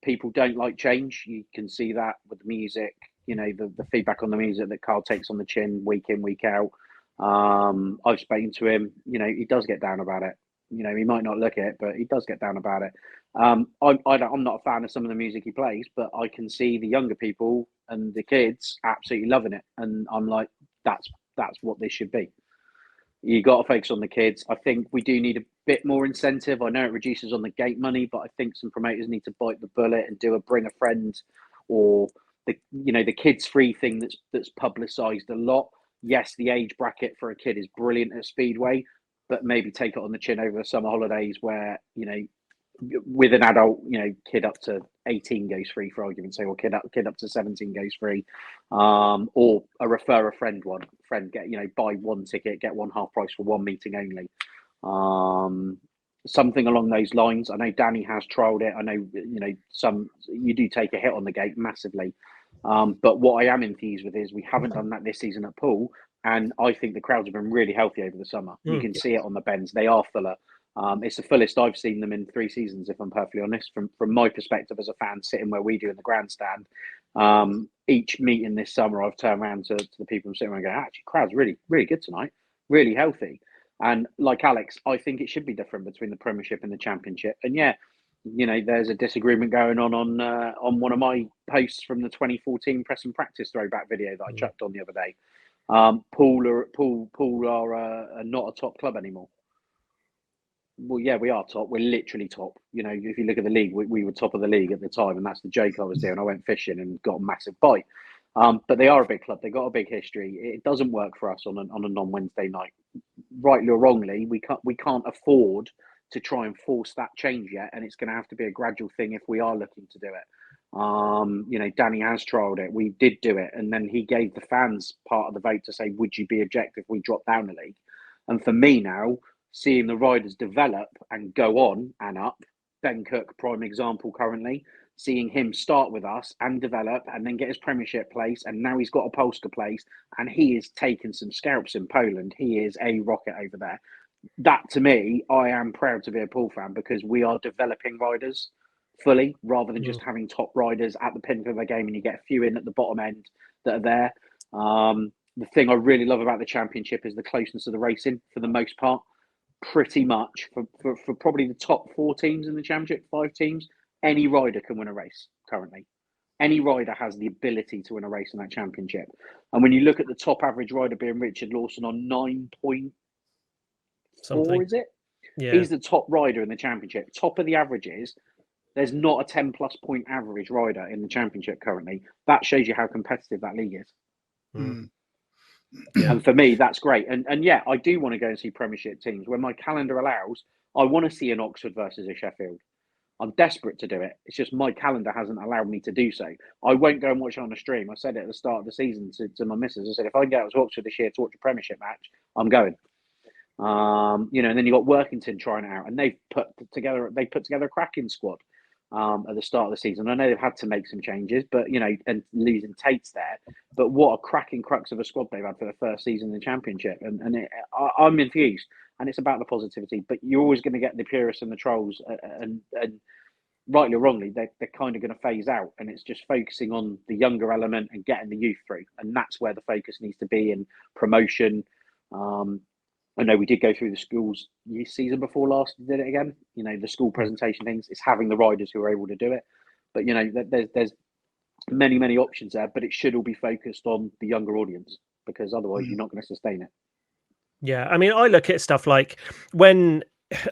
People don't like change. You can see that with the music. The feedback on the music that Carl takes on the chin week in, week out. I've spoken to him. He does get down about it. He might not look it, but he does get down about it. I'm not a fan of some of the music he plays, but I can see the younger people and the kids absolutely loving it, and I'm like, that's what this should be. You got to focus on the kids. I think we do need a bit more incentive. I know it reduces on the gate money, but I think some promoters need to bite the bullet and do a bring a friend, or the kids free thing that's publicised a lot. Yes, the age bracket for a kid is brilliant at Speedway, but maybe take it on the chin over the summer holidays where, with an adult, kid up to 18 goes free, for argument's sake, or kid up to 17 goes free, or a refer a friend get, buy one ticket, get one half price for one meeting only. Something along those lines. I know Danny has trialled it. I know, you do take a hit on the gate massively. But what I am enthused with is we haven't done that this season at Poole, and I think the crowds have been really healthy over the summer. You can see it on the bends; they are fuller. It's the fullest I've seen them in 3 seasons, if I'm perfectly honest. From my perspective as a fan, sitting where we do in the grandstand, each meeting this summer, I've turned around to the people I'm sitting around and go, actually, crowd's really, really good tonight, really healthy. And like Alex, I think it should be different between the Premiership and the Championship. And yeah, there's a disagreement going on one of my posts from the 2014 press and practice throwback video that I chucked on the other day. Poole are not a top club anymore. Well, yeah, we are top. We're literally top. If you look at the league, we were top of the league at the time, and that's the joke I was doing. I went fishing and got a massive bite. But they are a big club. They got a big history. It doesn't work for us on a non-Wednesday night. Rightly or wrongly, we can't afford to try and force that change yet, and it's going to have to be a gradual thing if we are looking to do it. Danny has trialled it. We did do it, and then he gave the fans part of the vote to say, would you be objective if we drop down the league? And for me now, seeing the riders develop and go on and up, Ben Cook, prime example currently, seeing him start with us and develop and then get his Premiership place, and now he's got a Polska place, and he is taking some scalps in Poland. He is a rocket over there. That, to me, I am proud to be a Poole fan, because we are developing riders fully rather than just having top riders at the pinnacle of the game and you get a few in at the bottom end that are there. The thing I really love about the Championship is the closeness of the racing for the most part. Pretty much for probably the top 4 teams in the Championship, 5 teams, any rider can win a race currently. Any rider has the ability to win a race in that Championship. And when you look at the top average rider being Richard Lawson on 9.4, is it? Yeah. He's the top rider in the Championship. Top of the averages. There's not a 10 plus point average rider in the Championship currently. That shows you how competitive that league is. Yeah. And for me, that's great. And yeah, I do want to go and see Premiership teams. When my calendar allows, I want to see an Oxford versus a Sheffield. I'm desperate to do it. It's just my calendar hasn't allowed me to do so. I won't go and watch it on a stream. I said it at the start of the season to my missus. I said, if I can get out to Oxford this year to watch a Premiership match, I'm going. And then you got Workington trying it out, and they put together a cracking squad at the start of the season. I know they've had to make some changes, but and losing Tate's there. But what a cracking crux of a squad they've had for the first season in the Championship, and I'm infused. And it's about the positivity. But you're always going to get the purists and the trolls, and rightly or wrongly, they're kind of going to phase out. And it's just focusing on the younger element and getting the youth through, and that's where the focus needs to be in promotion. I know we did go through the schools season before last, did it again. The school presentation things. It's having the riders who are able to do it. But, there's many, many options there, but it should all be focused on the younger audience, because otherwise you're not going to sustain it. Yeah. I mean, I look at stuff like when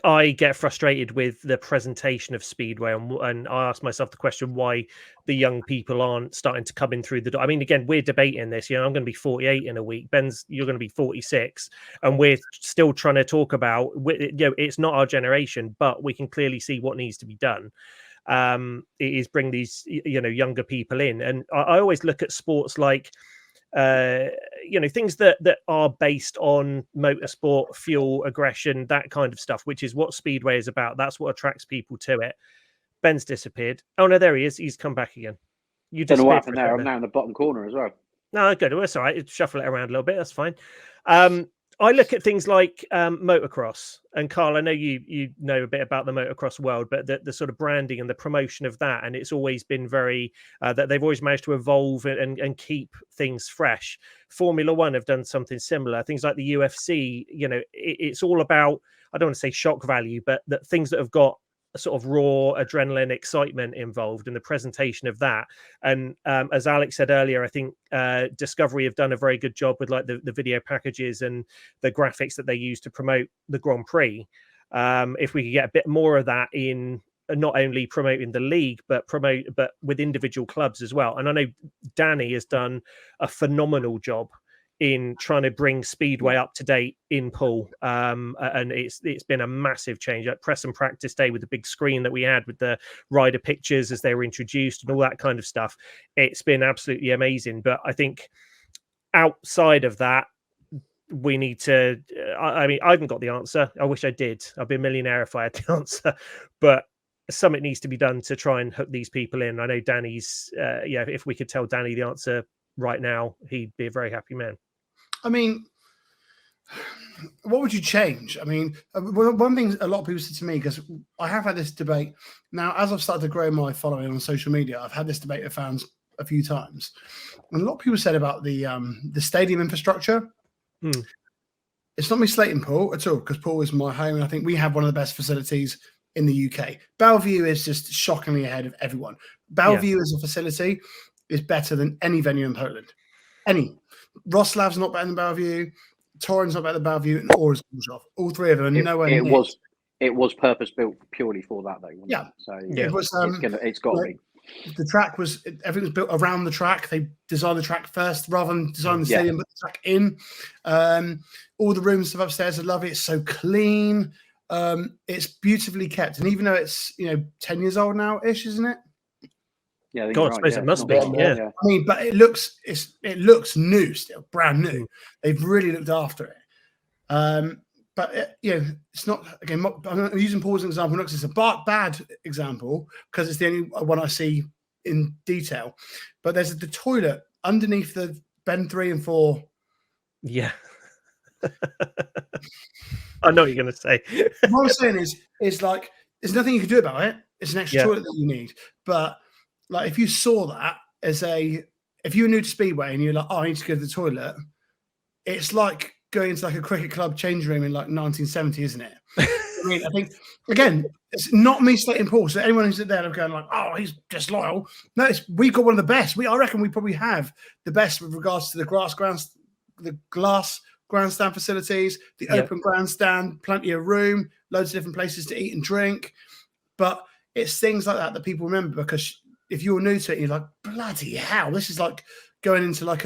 I get frustrated with the presentation of Speedway, and I ask myself the question why the young people aren't starting to come in through the door. I mean, again, we're debating this. I'm going to be 48 in a week. You're going to be 46, and we're still trying to talk about. It's not our generation, but we can clearly see what needs to be done. It is bring these younger people in, and I always look at sports like. Things that are based on motorsport, fuel, aggression, that kind of stuff, which is what Speedway is about. That's what attracts people to it. Ben's disappeared. Oh no, there he is. He's come back again. You don't know what happened there. I'm now in the bottom corner as well. No, good. Well, that's all right. Shuffle it around a little bit. That's fine. I look at things like motocross, and Carl, I know you know a bit about the motocross world, but the sort of branding and the promotion of that, and it's always been very that they've always managed to evolve and keep things fresh. Formula One have done something similar. Things like the UFC, it's all about, I don't want to say shock value, but that things that have got sort of raw adrenaline excitement involved in the presentation of that. And as Alex said earlier, I think Discovery have done a very good job with like the video packages and the graphics that they use to promote the Grand Prix. If we could get a bit more of that in, not only promoting the league, but with individual clubs as well. And I know Danny has done a phenomenal job in trying to bring Speedway up to date in Poole, and it's been a massive change. At press and practice day with the big screen that we had with the rider pictures as they were introduced and all that kind of stuff, it's been absolutely amazing. But I think outside of that, we need to. I mean, I haven't got the answer. I wish I did. I'd be a millionaire if I had the answer. But something needs to be done to try and hook these people in. I know Danny's. If we could tell Danny the answer right now, he'd be a very happy man. I mean, what would you change? I mean, one thing a lot of people said to me, because I have had this debate now, as I've started to grow my following on social media, I've had this debate with fans a few times. And a lot of people said about the stadium infrastructure. It's not me slating Poole at all, because Poole is my home, and I think we have one of the best facilities in the UK. Bellevue is just shockingly ahead of everyone. Bellevue as a facility is better than any venue in Poland. Any. Roslav's not better than Bellevue. Torrens not better than Bellevue, and Or's all three of them. It was purpose built purely for that, though. Yeah. It? So it was. It's got to be. The track was, everything was built around the track. They designed the track first rather than design the stadium, but the track in. All the rooms stuff upstairs are lovely. It's so clean. It's beautifully kept, and even though it's 10 years old now ish, isn't it? Yeah, God, I suppose it must be. Yeah. I mean, but it looks new still, brand new. They've really looked after it. But it's not, again, I'm using Poole as an example, not because it's a bad example, because it's the only one I see in detail. But there's the toilet underneath the Ben 3 and 4. Yeah. I know what you're going to say. What I'm saying is like, there's nothing you can do about it. It's an extra toilet that you need. But like, if you saw that if you were new to Speedway and you're like, oh, I need to go to the toilet, it's like going into like a cricket club change room in like 1970, isn't it? I mean, I think, again, it's not me slating Poole. So anyone who's there and going like, oh, he's disloyal. No, we've got one of the best. I reckon we probably have the best with regards to the glass grandstand facilities, the open grandstand, plenty of room, loads of different places to eat and drink. But it's things like that people remember, because if you're new to it, you're like, bloody hell, this is like going into like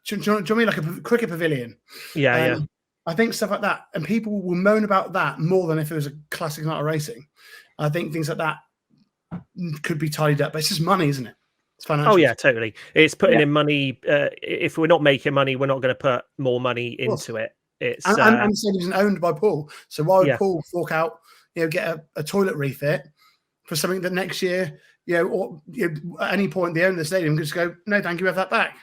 do you know what I mean? Like a cricket pavilion. Yeah. I think stuff like that. And people will moan about that more than if it was a classic night of racing. I think things like that could be tidied up. But it's just money, isn't it? It's financial. Oh, yeah, totally. It's putting in money. If we're not making money, we're not going to put more money into it. It's and the stadium isn't owned by Poole. So why would Poole fork out, get a toilet refit for something that next year, or at any point the owner of the stadium could just go, no, thank you, have that back.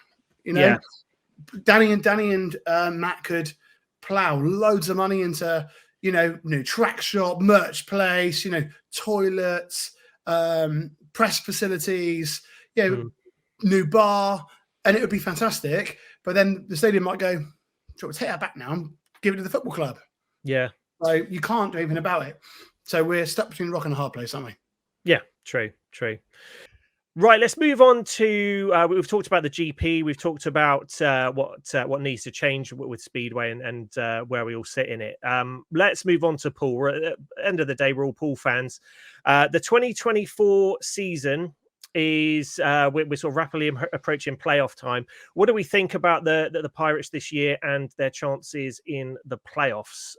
Danny and Matt could plow loads of money into new track shop, merch place, toilets, press facilities, new bar, and it would be fantastic. But then the stadium might go, we'll take that back now and give it to the football club. Yeah. So you can't do anything about it. So we're stuck between a rock and a hard place, aren't we? Yeah, true. Right, let's move on to. We've talked about the GP. We've talked about what needs to change with Speedway and where we all sit in it. Let's move on to Poole. At the end of the day, we're all Poole fans. The 2024 season is we're sort of rapidly approaching playoff time. What do we think about the Pirates this year and their chances in the playoffs?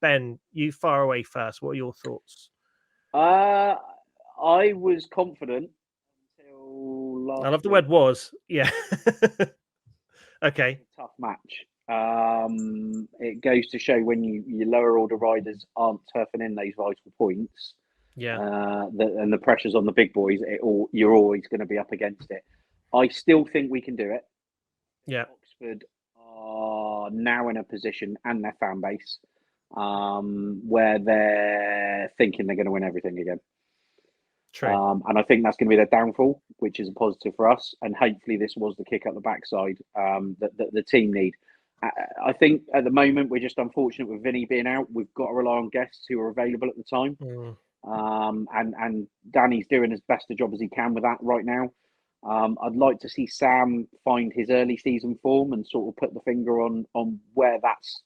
Ben, you fire away first. What are your thoughts? I was confident. I love the word was. Yeah. Okay. Tough match. It goes to show when your lower order riders aren't turfing in those vital points. Yeah. And the pressure's on the big boys. You're always going to be up against it. I still think we can do it. Yeah. Oxford are now in a position, and their fan base, where they're thinking they're going to win everything again. True. And I think that's going to be their downfall, which is a positive for us. And hopefully this was the kick up the backside that the team need. I think at the moment we're just unfortunate with Vinny being out. We've got to rely on guests who are available at the time. and Danny's doing as best a job as he can with that right now. I'd like to see Sam find his early season form and sort of put the finger on where that's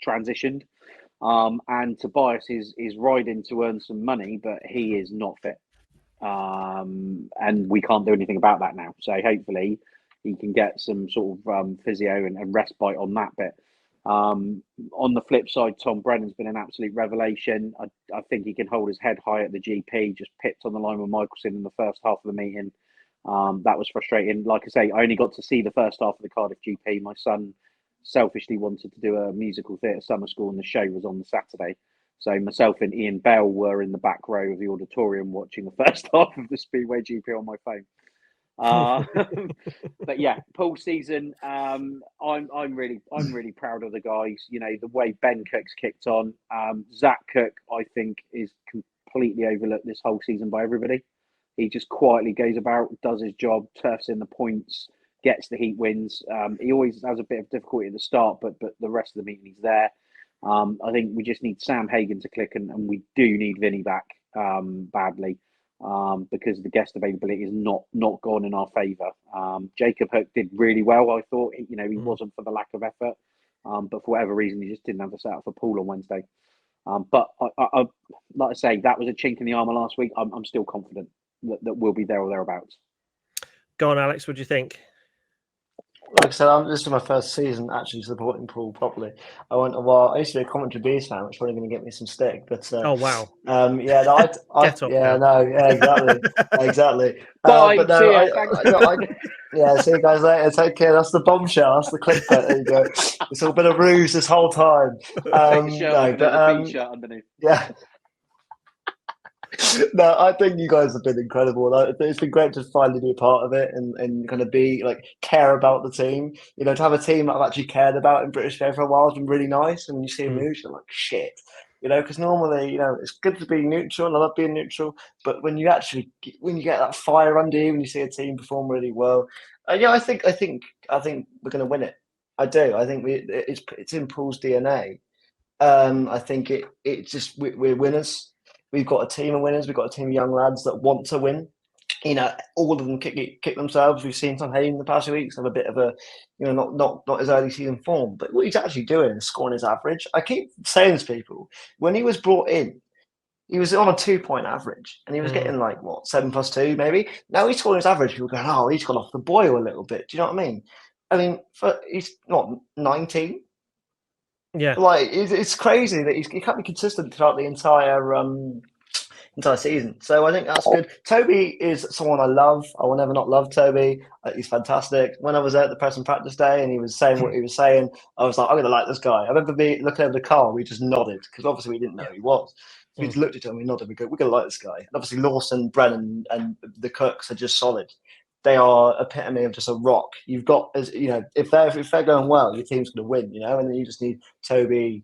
transitioned. And Tobias is riding to earn some money, but he is not fit. And we can't do anything about that now. So hopefully he can get some sort of physio and respite on that bit. On the flip side, Tom Brennan's been an absolute revelation. I think he can hold his head high at the GP, just pipped on the line with Michelson in the first half of the meeting. That was frustrating. Like I say, I only got to see the first half of the Cardiff GP. My son selfishly wanted to do a musical theatre summer school, and the show was on the Saturday. So myself and Ian Bell were in the back row of the auditorium watching the first half of the Speedway GP on my phone. But yeah, Poole season. I'm really proud of the guys. You know, the way Ben Cook's kicked on. Zach Cook, I think, is completely overlooked this whole season by everybody. He just quietly goes about, does his job, turfs in the points, gets the heat wins. He always has a bit of difficulty at the start, but the rest of the meeting he's there. I think we just need Sam Hagan to click, and we do need Vinny back badly, because the guest availability is not gone in our favour. Jacob Hook did really well. I thought, he wasn't for the lack of effort, but for whatever reason he just didn't have the setup for Poole on Wednesday. But I like I say, that was a chink in the armour last week. I'm still confident that we'll be there or thereabouts. Go on, Alex. What do you think? Like I said, this is my first season actually supporting Poole properly. I went a while. I used to be a commentary bees fan, which is probably going to get me some stick. But oh wow, yeah, no, exactly. Bye. But no, yeah. See you guys later. Take care. That's the bombshell. That's the clickbait. There you go. It's all been a ruse this whole time. Shirt underneath. Yeah. No, I think you guys have been incredible. It's been great to finally be a part of it and kind of be like care about the team. You know, to have a team that I've actually cared about in British Go for a while has been really nice. And when you see them lose, you're like, shit. You know, because normally, it's good to be neutral. I love being neutral, but when you get that fire under you, when you see a team perform really well, I think we're going to win it. I do. I think it's in Poole's DNA. I think we're winners. We've got a team of winners. We've got a team of young lads that want to win. All of them kick themselves. We've seen Tom Hayden in the past few weeks have a bit of a, not his early season form, but what he's actually doing is scoring his average. I keep saying to people, when he was brought in, he was on a 2-point average, and he was getting 7+2 maybe. Now he's scoring his average. People going, oh, he's gone off the boil a little bit. Do you know what I mean? I mean, he's not 19. Yeah, it's crazy that he can't be consistent throughout the entire season. So I think that's good. Toby is someone I love. I will never not love Toby. He's fantastic. When I was at the press and practice day and he was saying what he was saying, I was like, I'm going to like this guy. I remember looking over the car. We just nodded because obviously we didn't know who he was. So we just looked at him. We nodded. We're going to like this guy. And obviously Lawson, Brennan, and the Cooks are just solid. They are epitome of just a rock. You've got, if they're going well, your team's going to win, and then you just need Toby,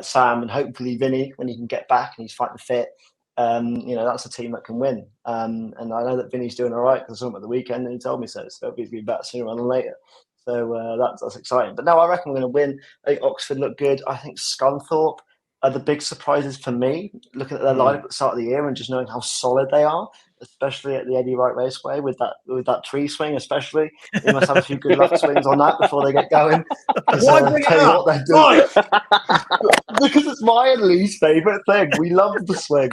Sam, and hopefully Vinny when he can get back and he's fighting fit. That's a team that can win. And I know that Vinny's doing all right because I saw him at the weekend and he told me so. So he's going to be back sooner rather than later. So that's exciting. But no, I reckon we're going to win. I think Oxford look good. I think Scunthorpe are the big surprises for me, looking at their lineup at the start of the year and just knowing how solid they are, especially at the Eddie Wright Raceway with that tree swing, especially. They must have a few good luck swings on that before they get going. Why bring it up? Because it's my least favourite thing. We love the swing.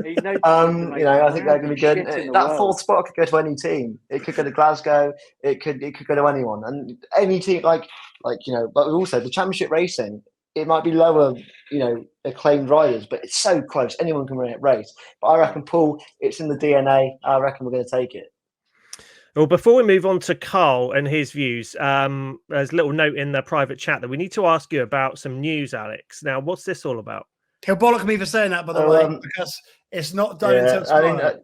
I think they're going to be good. That fourth spot could go to any team. It could go to Glasgow. It could go to anyone. And any team, but also the championship racing, it might be lower, acclaimed riders, but it's so close. Anyone can race. But I reckon, Poole, it's in the DNA. I reckon we're going to take it. Well, before we move on to Carl and his views, there's a little note in the private chat that we need to ask you about some news, Alex. Now, what's this all about? He'll bollock me for saying that, by the way, because it's not done until tomorrow.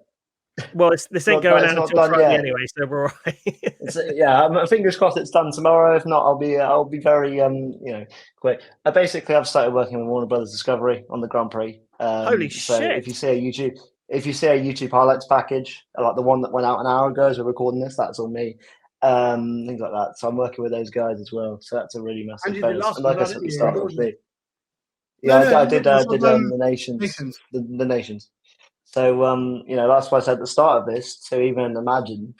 Well, this ain't going out until Friday anyway, so we're all right. Fingers crossed it's done tomorrow. If not, I'll be very quick. I basically have started working with Warner Brothers Discovery on the Grand Prix. Holy shit! If you see a YouTube highlights package like the one that went out an hour ago as we're recording this, that's on me. Things like that. So I'm working with those guys as well. So that's a really massive bonus. And like I said at the start of the I did the Nations. The Nations. So, that's why I said at the start of this, to even imagine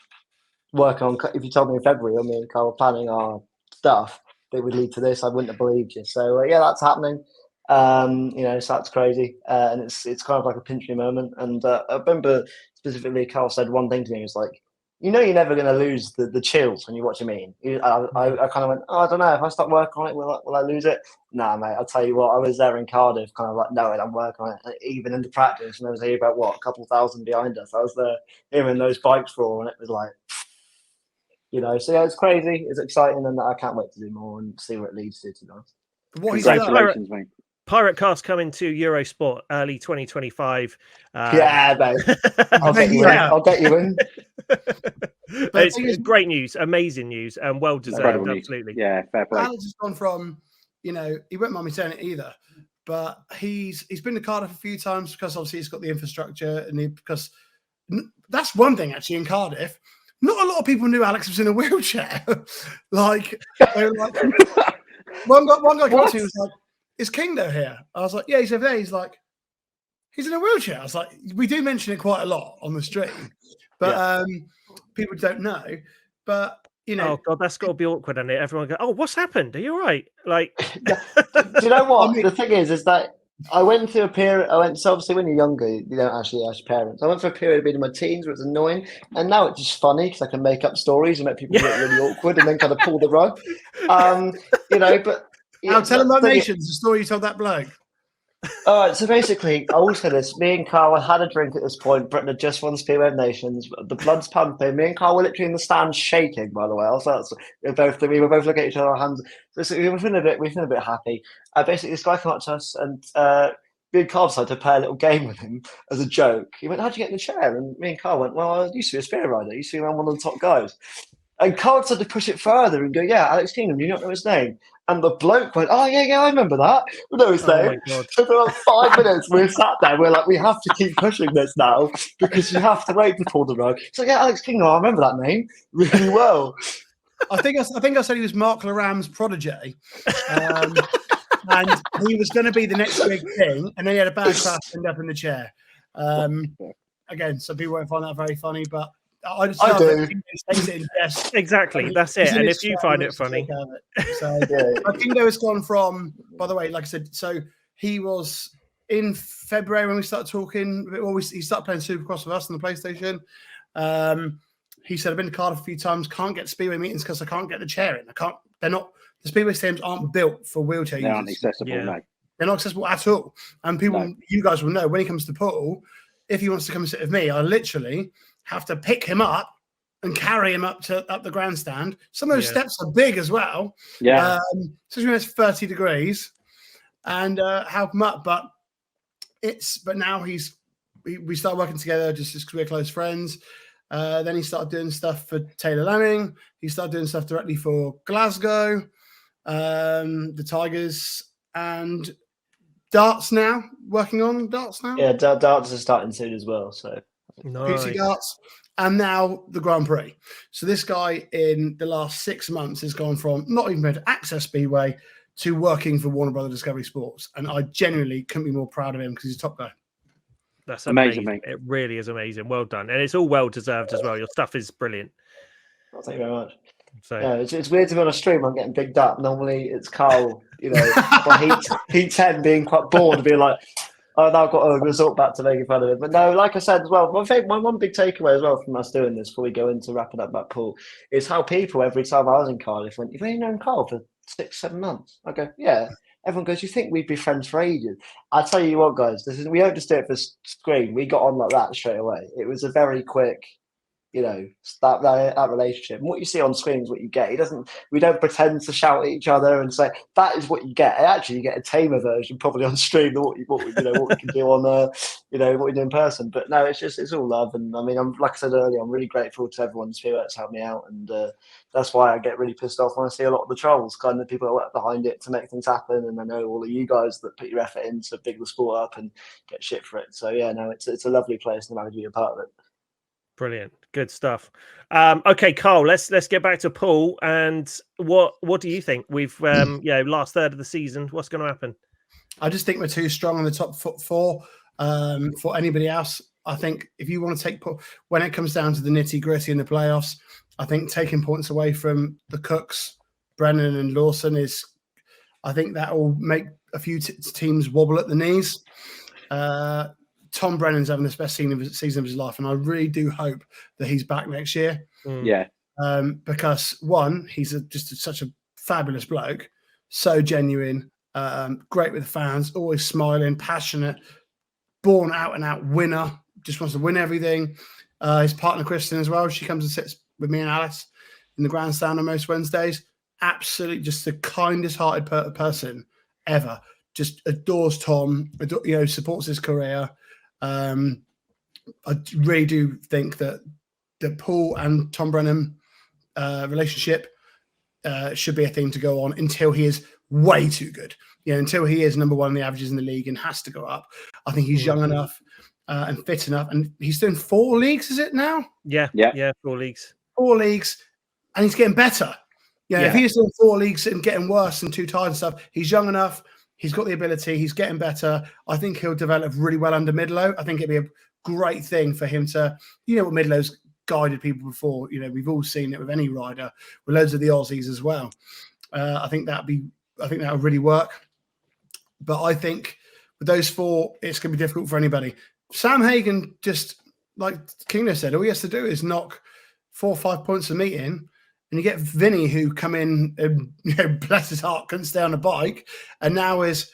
working on, if you told me in February, me and Carl were planning our stuff that would lead to this, I wouldn't have believed you. So, that's happening. So that's crazy. And it's kind of like a pinch me moment. And I remember specifically, Carl said one thing to me, he was like, you're never going to lose the chills when you watch a meeting. I kind of went, I don't know, if I start working on it, will I lose it? Nah, mate, I'll tell you what, I was there in Cardiff, kind of like, no, I'm working on it. Even in the practice, and I was here about, a couple thousand behind us. I was there hearing those bikes roar, and it was like, so yeah, it's crazy, it's exciting, and I can't wait to do more and see where it leads to be honest. Congratulations, mate. PirateCast coming to Eurosport early 2025. Yeah, mate. I'll get you in. It's great news, amazing news, and well deserved. Absolutely. Yeah, fair play. Alex has gone from, he won't mind me saying it either, but he's been to Cardiff a few times because obviously he's got the infrastructure, and because that's one thing actually in Cardiff. Not a lot of people knew Alex was in a wheelchair. One guy came up to me, was like, is Kingdo here? I was like, yeah, he's over there. He's like, he's in a wheelchair. I was like, we do mention it quite a lot on the stream, but people don't know. But oh god, that's got to be awkward, isn't it? Everyone go, oh, what's happened? Are you all right? Like, do you know what? The thing is that I went through a period. So obviously when you're younger, you don't actually ask your parents. I went through a period of being in my teens where it's annoying, and now it's just funny because I can make up stories and make people look really awkward and then kind of pull the rug. But. Now tell him about Nations, the story you told that bloke. All right, so basically, I always say this. Me and Carl had a drink at this point. Britain had just won the Speedway of Nations. The blood's pumping. Me and Carl were literally in the stand shaking, by the way. We were both looking at each other, our hands. So we were feeling a bit happy. Basically, this guy came up to us and me and Carl decided to play a little game with him as a joke. He went, how'd you get in the chair? And me and Carl went, well, I used to be a spear rider. I used to be one of the top guys. And Carl started to push it further and go, yeah, Alex Kingdom, do you not know his name? And the bloke went, oh, yeah, I remember that. We know his name. So for like 5 minutes, we sat there. We're like, we have to keep pushing this now because you have to wait to pull the rug. So yeah, Alex Kingdom, I remember that name really well. I think I said he was Mark Laram's protege. And he was going to be the next big thing. And then he had a bad crash and ended up in the chair. Again, some people won't find that very funny, but I do. Exactly, that's it. And if you find it funny, Kingdo has gone from. By the way, like I said, so he was in February when we started talking. He started playing Supercross with us on the PlayStation. He said, "I've been to Cardiff a few times. Can't get Speedway meetings because I can't get the chair in. They're not. The Speedway stadiums aren't built for wheelchair users. They aren't accessible. Yeah. No. They're not accessible at all. And people, you guys will know when he comes to Poole, if he wants to come and sit with me, I literally have to pick him up and carry him up the grandstand. Some of those steps are big as well. Yeah. Especially when it's 30 degrees, and help him up. But now we started working together just because we're close friends. Then he started doing stuff for Taylor Lanning. He started doing stuff directly for Glasgow, the Tigers, and Darts now. Working on Darts now. Yeah, Darts is starting soon as well. So PC Darts, and now the Grand Prix. So this guy in the last 6 months has gone from not even able to access Speedway to working for Warner Brothers Discovery Sports, and I genuinely couldn't be more proud of him because he's a top guy. That's amazing, mate. It really is amazing. Well done, and it's all well deserved as well. Your stuff is brilliant. Well, thank you very much. So yeah, it's weird to be on a stream. I'm getting bigged up. Normally, it's Carl, from Heat 10 being quite bored, being like, "Oh, now I've got a result back to make fun of it." But no, like I said as well, my one big takeaway as well from us doing this before we go into wrapping up that Poole is how people every time I was in Cardiff went, "You've only known Carl for 6-7 months." I go, "Yeah." Everyone goes, "You think we'd be friends for ages?" I tell you what, guys, we don't just do it for screen. We got on like that straight away. It was a very quick, that relationship. And what you see on screen is what you get. We don't pretend to shout at each other and say that is what you get. Actually, you get a tamer version probably on stream than what we can do on what we do in person. But no, it's all love. And I mean, like I said earlier, I'm really grateful to everyone's who that's helped me out, and that's why I get really pissed off when I see a lot of the trolls, kind of people that work behind it to make things happen. And I know all of you guys that put your effort in to big the sport up and get shit for it. So yeah, no, it's a lovely place and I'm happy to be a part of it. Brilliant, good stuff. Okay, Carl, let's get back to Poole. And what do you think? We've last third of the season. What's going to happen? I just think we're too strong on the top four for anybody else. I think if you want to take when it comes down to the nitty gritty in the playoffs, I think taking points away from the Cooks, Brennan and Lawson I think that will make a few teams wobble at the knees. Tom Brennan's having the best season of his life, and I really do hope that he's back next year. Yeah. Because one, he's such a fabulous bloke, so genuine, great with the fans, always smiling, passionate, born out and out winner, just wants to win everything. His partner Kristen as well, she comes and sits with me and Alice in the grandstand on most Wednesdays. Absolutely, just the kindest hearted person ever. Just adores Tom, supports his career. I really do think that the Poole and Tom Brennan relationship should be a thing to go on until he is way too good. Until he is number one in the averages in the league and has to go up. I think he's young enough and fit enough, and he's doing 4 leagues. Is it now? Yeah, 4 leagues. 4 leagues, and he's getting better. If he's doing 4 leagues and getting worse and too tired and stuff, he's young enough. He's got the ability. He's getting better. I think he'll develop really well under Midlow. I think it'd be a great thing for him to, what Midlow's guided people before. We've all seen it with any rider, with loads of the Aussies as well. I think that would really work. But I think with those 4, it's going to be difficult for anybody. Sam Hagan, just like Kino said, all he has to do is knock 4 or 5 points a meeting. And you get Vinny, who come in and, bless his heart, couldn't stay on a bike. And now is,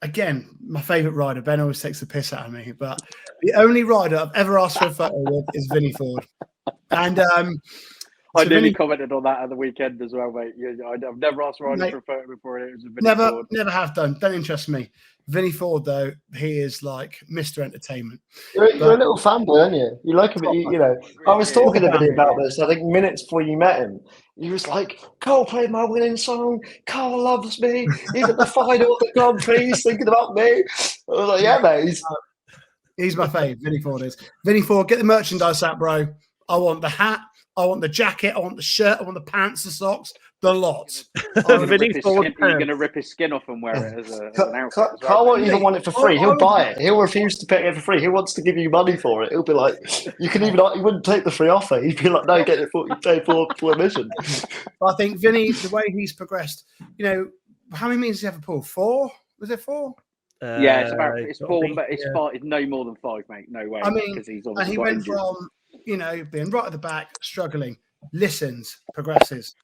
again, my favourite rider. Ben always takes the piss out of me. But the only rider I've ever asked for a photo with is Vinny Ford. And I nearly commented on that at the weekend as well, mate. I've never asked Ryder for a photo before. It was a Vinny Ford. Never have done. Don't interest me. Vinny Ford, though, he is like Mr. Entertainment. You're a little fanboy, aren't you? You like him. I was talking to Vinny about this. I think minutes before you met him, he was like, "Cole played my winning song. Cole loves me. He's at the final of the Grand Prix. He's thinking about me." I was like, "Yeah, mate." He's my fave. Vinny Ford is. Vinny Ford, get the merchandise out, bro. I want the hat. I want the jacket. I want the shirt. I want the pants, the socks, the lot. Vinny Ford, you're going to rip his skin off and wear it as an outfit. Carl won't even want it for free. He'll buy it. He'll refuse to pay it for free. He wants to give you money for it. He'll be like, he wouldn't take the free offer. He'd be like, "No, get it for you pay for admission." I think Vinny, the way he's progressed, how many meetings does he have a Poole? 4? Was there 4? Yeah, it's 4, but it's 5. It's no more than 5, mate. No way. I mean, he's and he went injured. From being right at the back, struggling, listens, progresses,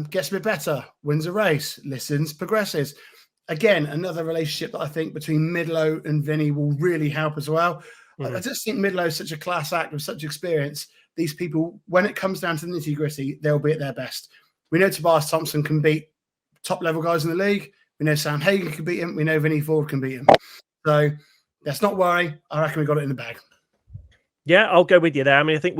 gets a bit better, wins a race, listens, progresses. Again, another relationship that I think between Midlow and Vinny will really help as well. I just think Midlow's such a class act with such experience. These people, when it comes down to the nitty gritty, they'll be at their best. We know Tobias Thompson can beat top level guys in the league. We know Sam Hagan can beat him. We know Vinny Ford can beat him. So let's not worry. I reckon we got it in the bag. Yeah, I'll go with you there. I mean, I think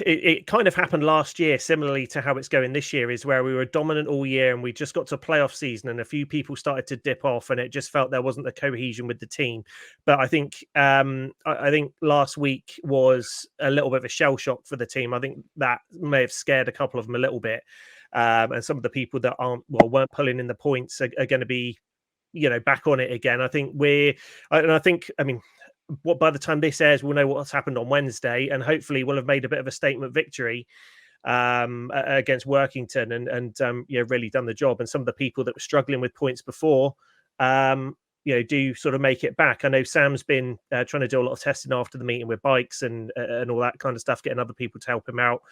it kind of happened last year, similarly to how it's going this year, is where we were dominant all year and we just got to playoff season and a few people started to dip off and it just felt there wasn't the cohesion with the team. But I think last week was a little bit of a shell shock for the team. I think that may have scared a couple of them a little bit. And some of the people that weren't pulling in the points are going to be, back on it again. I think by the time this airs, we'll know what's happened on Wednesday, and hopefully we'll have made a bit of a statement victory against Workington and really done the job. And some of the people that were struggling with points before, do sort of make it back. I know Sam's been trying to do a lot of testing after the meeting with bikes and all that kind of stuff, getting other people to help him out.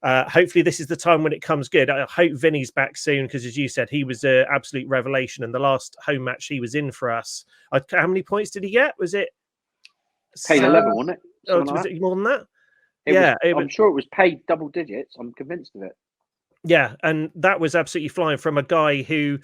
Hopefully this is the time when it comes good. I hope Vinny's back soon because, as you said, he was an absolute revelation. And the last home match he was in for us, how many points did he get? Was it paid 11, wasn't it? Was it more than that? I'm sure it was paid double digits. I'm convinced of it. Yeah, and that was absolutely flying from a guy who,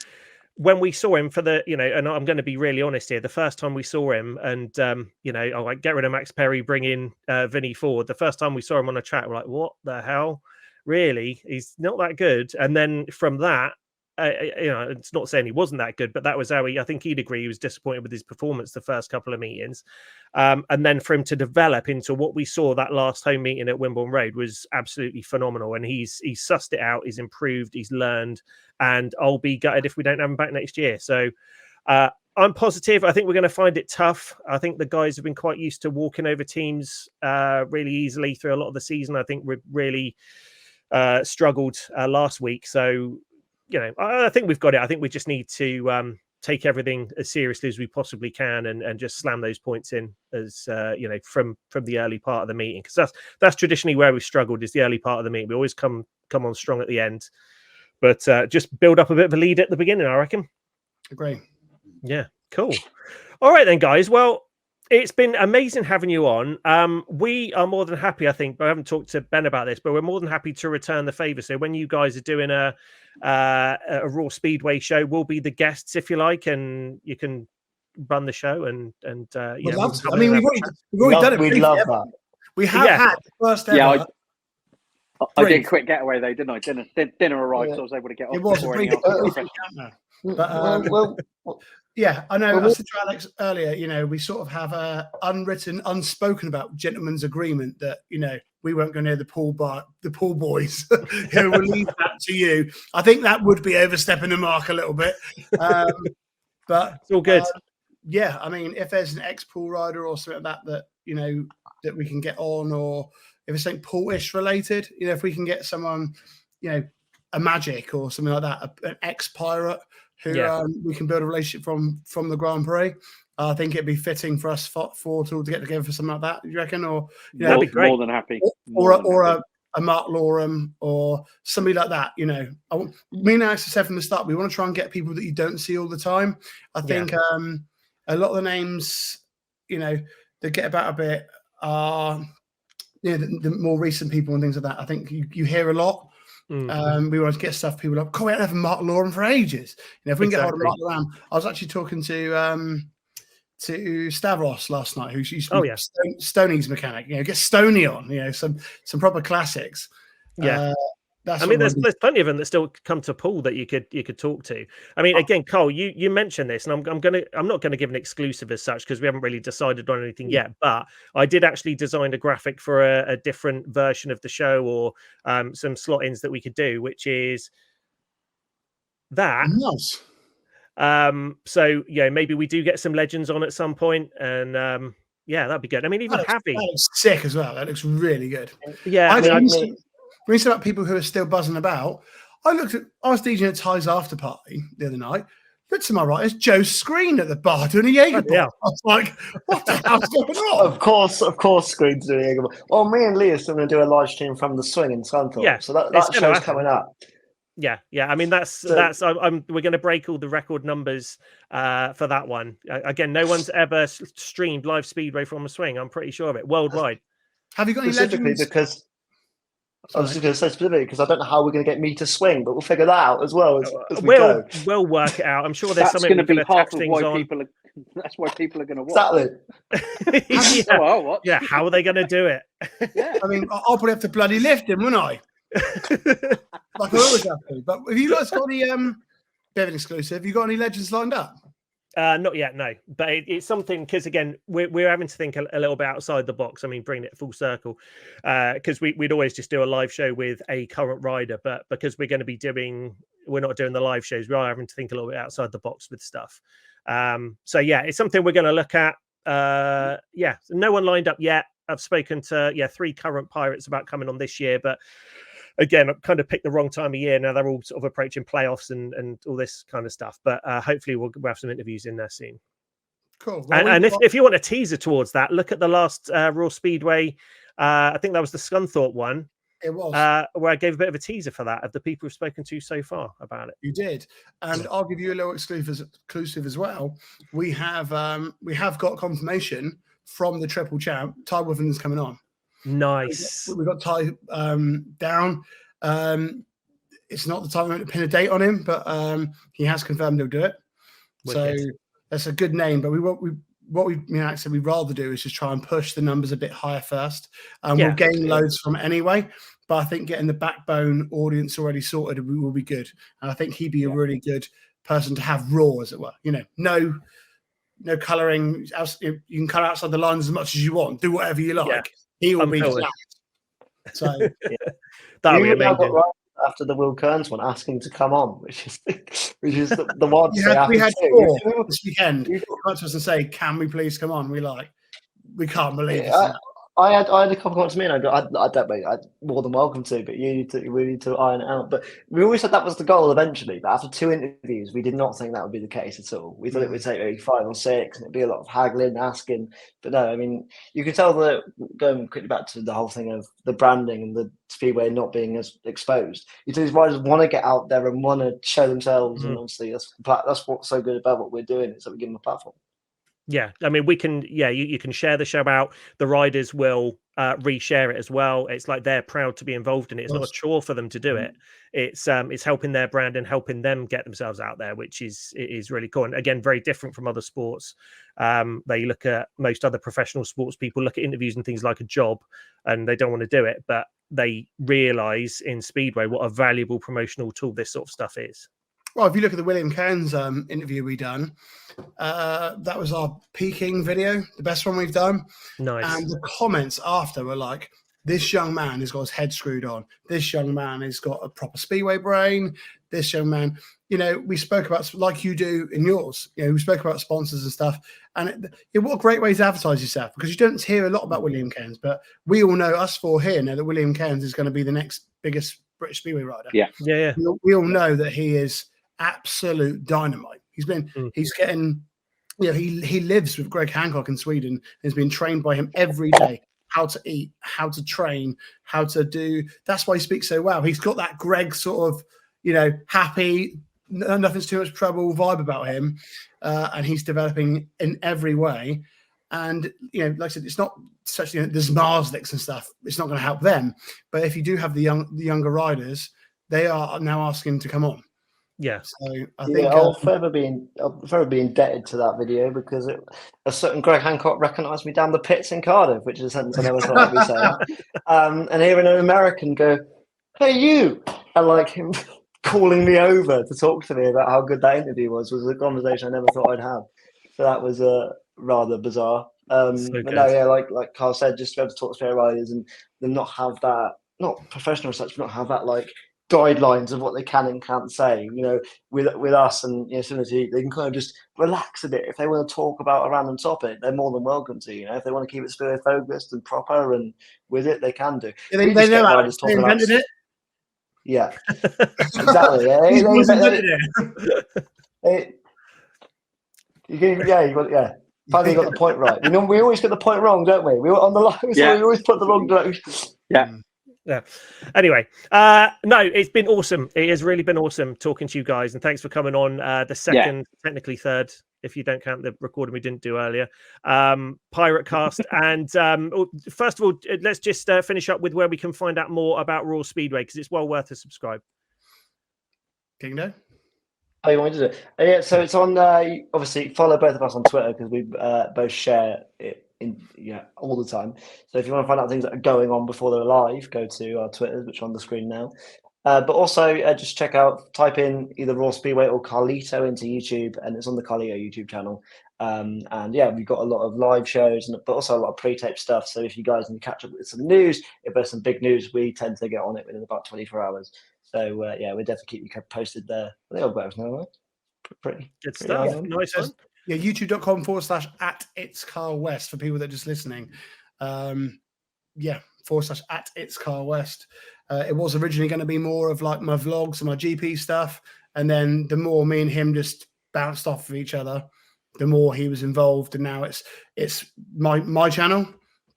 when we saw him for the, and I'm going to be really honest here, the first time we saw him and, get rid of Max Perry, bring in Vinny Ford. The first time we saw him on a track, we're like, what the hell? Really? He's not that good. And then from that, it's not saying he wasn't that good, but that was how I think he'd agree he was disappointed with his performance the first couple of meetings. And then for him to develop into what we saw that last home meeting at Wimborne Road was absolutely phenomenal. And he's sussed it out, he's improved, he's learned, and I'll be gutted if we don't have him back next year. So I'm positive. I think we're going to find it tough. I think the guys have been quite used to walking over teams really easily through a lot of the season. I think we've really struggled last week. So, I think we've got it. I think we just need to take everything as seriously as we possibly can and just slam those points in as, from the early part of the meeting. Because that's traditionally where we've struggled, is the early part of the meeting. We always come on strong at the end. But just build up a bit of a lead at the beginning, I reckon. Agree. Yeah, cool. All right then, guys. Well, it's been amazing having you on. We are more than happy, I think, but I haven't talked to Ben about this, but we're more than happy to return the favor. So when you guys are doing a Raw Speedway show, we'll be the guests, if you like, and you can run the show and we'd love to. I mean, we've already done it. We'd love that. We have had the first ever. Yeah, I did a quick getaway though, didn't I? Dinner arrived, so I was able to get off. It was a before brief anything else. But yeah, I know. I said to Alex earlier, we sort of have a unwritten, unspoken about gentleman's agreement that we won't go near the pool boys. We'll leave that to you. I think that would be overstepping the mark a little bit, but it's all good. Yeah, I mean, if there's an ex-pool rider or something like that that we can get on, or if it's something pool-ish related, if we can get someone, a Magic or something like that, an ex-pirate who we can build a relationship from the Grand Prix. I think it'd be fitting for us four to get together for something like that. Do you reckon? Or that'd be great. More than happy. Or a Mark Lorham or somebody like that. Me and Alex have said from the start, we want to try and get people that you don't see all the time. I think a lot of the names, that get about a bit are the more recent people and things like that. I think you hear a lot. Mm-hmm. We want to get stuff. People are like, we haven't had Mark Lorham for ages. If we can get hold of Mark Lorham, I was actually talking to Stavros last night, who's used to be Stoney's mechanic. Get Stoney on. Some proper classics. Yeah. There's plenty of them that still come to Poole that you could talk to. I mean, again, Cole, you mentioned this, and I'm not gonna give an exclusive as such because we haven't really decided on anything yet. But I did actually design a graphic for a different version of the show, or some slot-ins that we could do, which is that. Nice. So maybe we do get some legends on at some point, and that'd be good. I mean, even Javi. That looks sick as well. That looks really good. Yeah, when you say about people who are still buzzing about, I was DJing at Ty's after party the other night. Looked to my right, it's Joe Screen at the bar doing a Jaeger bomb. I was like, what the hell's going on? Of course, Screen's doing a Jaeger bomb. Well, me and Lee are still going to do a live stream from the swing in Scunthorpe. Yeah, so that show's coming up. Yeah. I mean, we're going to break all the record numbers for that one. Again, no one's ever streamed live Speedway from a swing. I'm pretty sure of it worldwide. Have you got any legends? Because I was just going to say specifically because I don't know how we're going to get me to swing, but we'll figure that out as well as we go. We'll work it out. I'm sure there's something going to be half of why on. people are. That's why people are going to watch. Exactly. Yeah. How are they going to do it? Yeah. I mean, I'll probably have to bloody lift him, wouldn't I? Like I always have to. But have you guys got any bit of an exclusive? Have you got any legends lined up? Not yet, no. But it's something because again, we're having to think a little bit outside the box. I mean, bringing it full circle, because we'd always just do a live show with a current rider, but because we're not doing the live shows, we are having to think a little bit outside the box with stuff. So yeah, it's something we're going to look at. No one lined up yet. I've spoken to 3 current pirates about coming on this year, but again, I've kind of picked the wrong time of year. Now they're all sort of approaching playoffs and all this kind of stuff. But hopefully we'll have some interviews in there soon. Cool. Well, and if you want a teaser towards that, look at the last Raw Speedway. I think that was the Scunthorpe one. It was. Where I gave a bit of a teaser for that of the people we've spoken to so far about it. You did. And I'll give you a little exclusive as well. We have got confirmation from the Triple Champ. Ty Withens coming on. Nice. We got Ty down. It's not the time to pin a date on him, but he has confirmed he'll do it. Wicked. So that's a good name. But actually we'd rather do is just try and push the numbers a bit higher first. We'll gain loads from it anyway. But I think getting the backbone audience already sorted will be good. And I think he'd be a really good person to have raw, as it were. No colouring. You can colour outside the lines as much as you want. Do whatever you like. Yeah. He will be flat. So that'll be amazing. after the Will Kearns one, asking to come on, which is the one. We had 4 this weekend. You come to us and say, "Can we please come on?" We can't believe this. I had a couple come up to me, and I go, I don't know, I'm more than welcome to, but we need to iron it out. But we always said that was the goal eventually. But after 2 interviews, we did not think that would be the case at all. We thought it would take maybe 5 or 6, and it'd be a lot of haggling, asking. But no, I mean, you can tell that, going quickly back to the whole thing of the branding and the Speedway not being as exposed. You see these riders want to get out there and want to show themselves, and obviously that's what's so good about what we're doing, is that we give them a platform. Yeah, I mean, we can. Yeah, you can share the show out. The riders will reshare it as well. It's like they're proud to be involved in it. It's not a chore for them to do it. It's helping their brand and helping them get themselves out there, which is really cool. And again, very different from other sports. They look at most other professional sports people look at interviews and things like a job, and they don't want to do it, but they realize in Speedway what a valuable promotional tool this sort of stuff is. Well, if you look at the William Cairns interview we done, that was our Peking video, the best one we've done. Nice. And the comments after were like, "This young man has got his head screwed on. This young man has got a proper Speedway brain. This young man," we spoke about, like you do in yours, we spoke about sponsors and stuff. And what a great way to advertise yourself, because you don't hear a lot about William Cairns, but we all know, us 4 here know that William Cairns is going to be the next biggest British Speedway rider. Yeah. We all know that he is absolute dynamite. He's getting, he lives with Greg Hancock in Sweden and has been trained by him every day, how to eat, how to train, how to do. That's why he speaks so well. He's got that Greg sort of, happy, nothing's too much trouble vibe about him. And he's developing in every way. And, like I said, it's not such, there's Marslicks and stuff. It's not going to help them. But if you do have the younger riders, they are now asking to come on. Yeah, so I think I'll forever be indebted to that video, because a certain Greg Hancock recognised me down the pits in Cardiff, which is a sentence I never thought I'd be saying. And hearing an American go, "Hey, you," and like him calling me over to talk to me about how good that interview was a conversation I never thought I'd have. So that was rather bizarre. But no, yeah, like Carl said, just to be able to talk to fair riders and them not have that, not professional as such, but not have that like guidelines of what they can and can't say, with us, and Synergy, they can kind of just relax a bit. If they want to talk about a random topic, they're more than welcome to. If they want to keep it Speedway focused and proper and with it, they can do. Yeah, they know that. They invented it. Yeah, exactly. Yeah, Finally, you got the point right. We always get the point wrong, don't we? We were on the line, so we always put the wrong direction. Yeah. Yeah. Anyway, no, it's been awesome. It has really been awesome talking to you guys, and thanks for coming on. The second, technically third, if you don't count the recording we didn't do earlier, PirateCast. And first of all, let's just finish up with where we can find out more about Raw Speedway, because it's well worth a subscribe. Kingdo? Oh, you want me to do it? Yeah, so it's on, obviously, follow both of us on Twitter, because we both share it all the time. So if you want to find out things that are going on before they're live, go to our Twitters, which are on the screen now. But also just type in either Raw Speedway or Carlito into YouTube, and it's on the Carlito YouTube channel. And yeah, we've got a lot of live shows, but also a lot of pre-tape stuff. So if you guys need to catch up with some news, if there's some big news, we tend to get on it within about 24 hours. So yeah, we'll definitely keep you posted there. I think I've got everything, right? Pretty good stuff. Nice one. Yeah, youtube.com/@itscarlwest for people that are just listening. /@itscarlwest. It was originally going to be more of like my vlogs and my GP stuff, and then the more me and him just bounced off of each other, the more he was involved, and now it's my channel,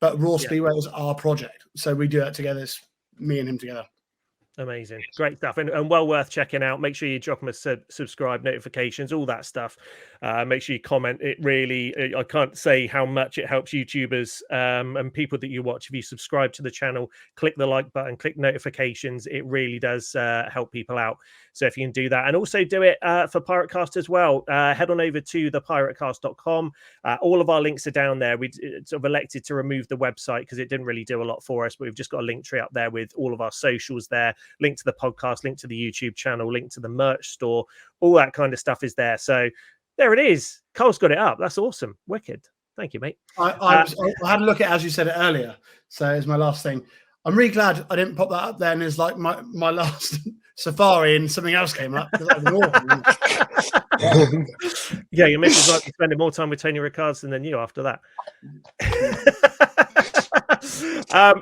but Raw Speedway is our project, so we do that together. It's me and him together. Amazing. Great stuff. And well worth checking out. Make sure you drop them a subscribe, notifications, all that stuff. Make sure you comment. It really, I can't say how much it helps YouTubers and people that you watch. If you subscribe to the channel, click the like button, click notifications, it really does help people out. So if you can do that, and also do it for PirateCast as well, head on over to thepiratecast.com. All of our links are down there. We sort of elected to remove the website because it didn't really do a lot for us, but we've just got a link tree up there with all of our socials there, link to the podcast, link to the YouTube channel, link to the merch store, all that kind of stuff is there. So there it is. Cole's got it up. That's awesome. Wicked. Thank you, mate. I had a look at it as you said it earlier. So it's my last thing. I'm really glad I didn't pop that up then as like my last safari and something else came up. That was awful. Yeah, your missus might be spending more time with Tony Ricardson than you after that.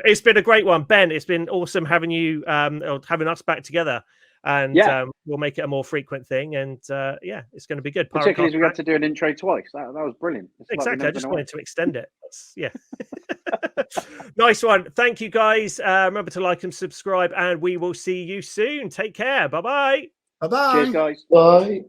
It's been a great one, Ben. It's been awesome having you, or having us back together, and we'll make it a more frequent thing. And yeah, it's going to be good. Particularly as we had to do an intro twice. That was brilliant. It's exactly. Like I just wanted to extend it. Yeah. Nice one. Thank you, guys. Remember to like and subscribe, and we will see you soon. Take care. Bye-bye. Bye-bye. Cheers, guys. Bye.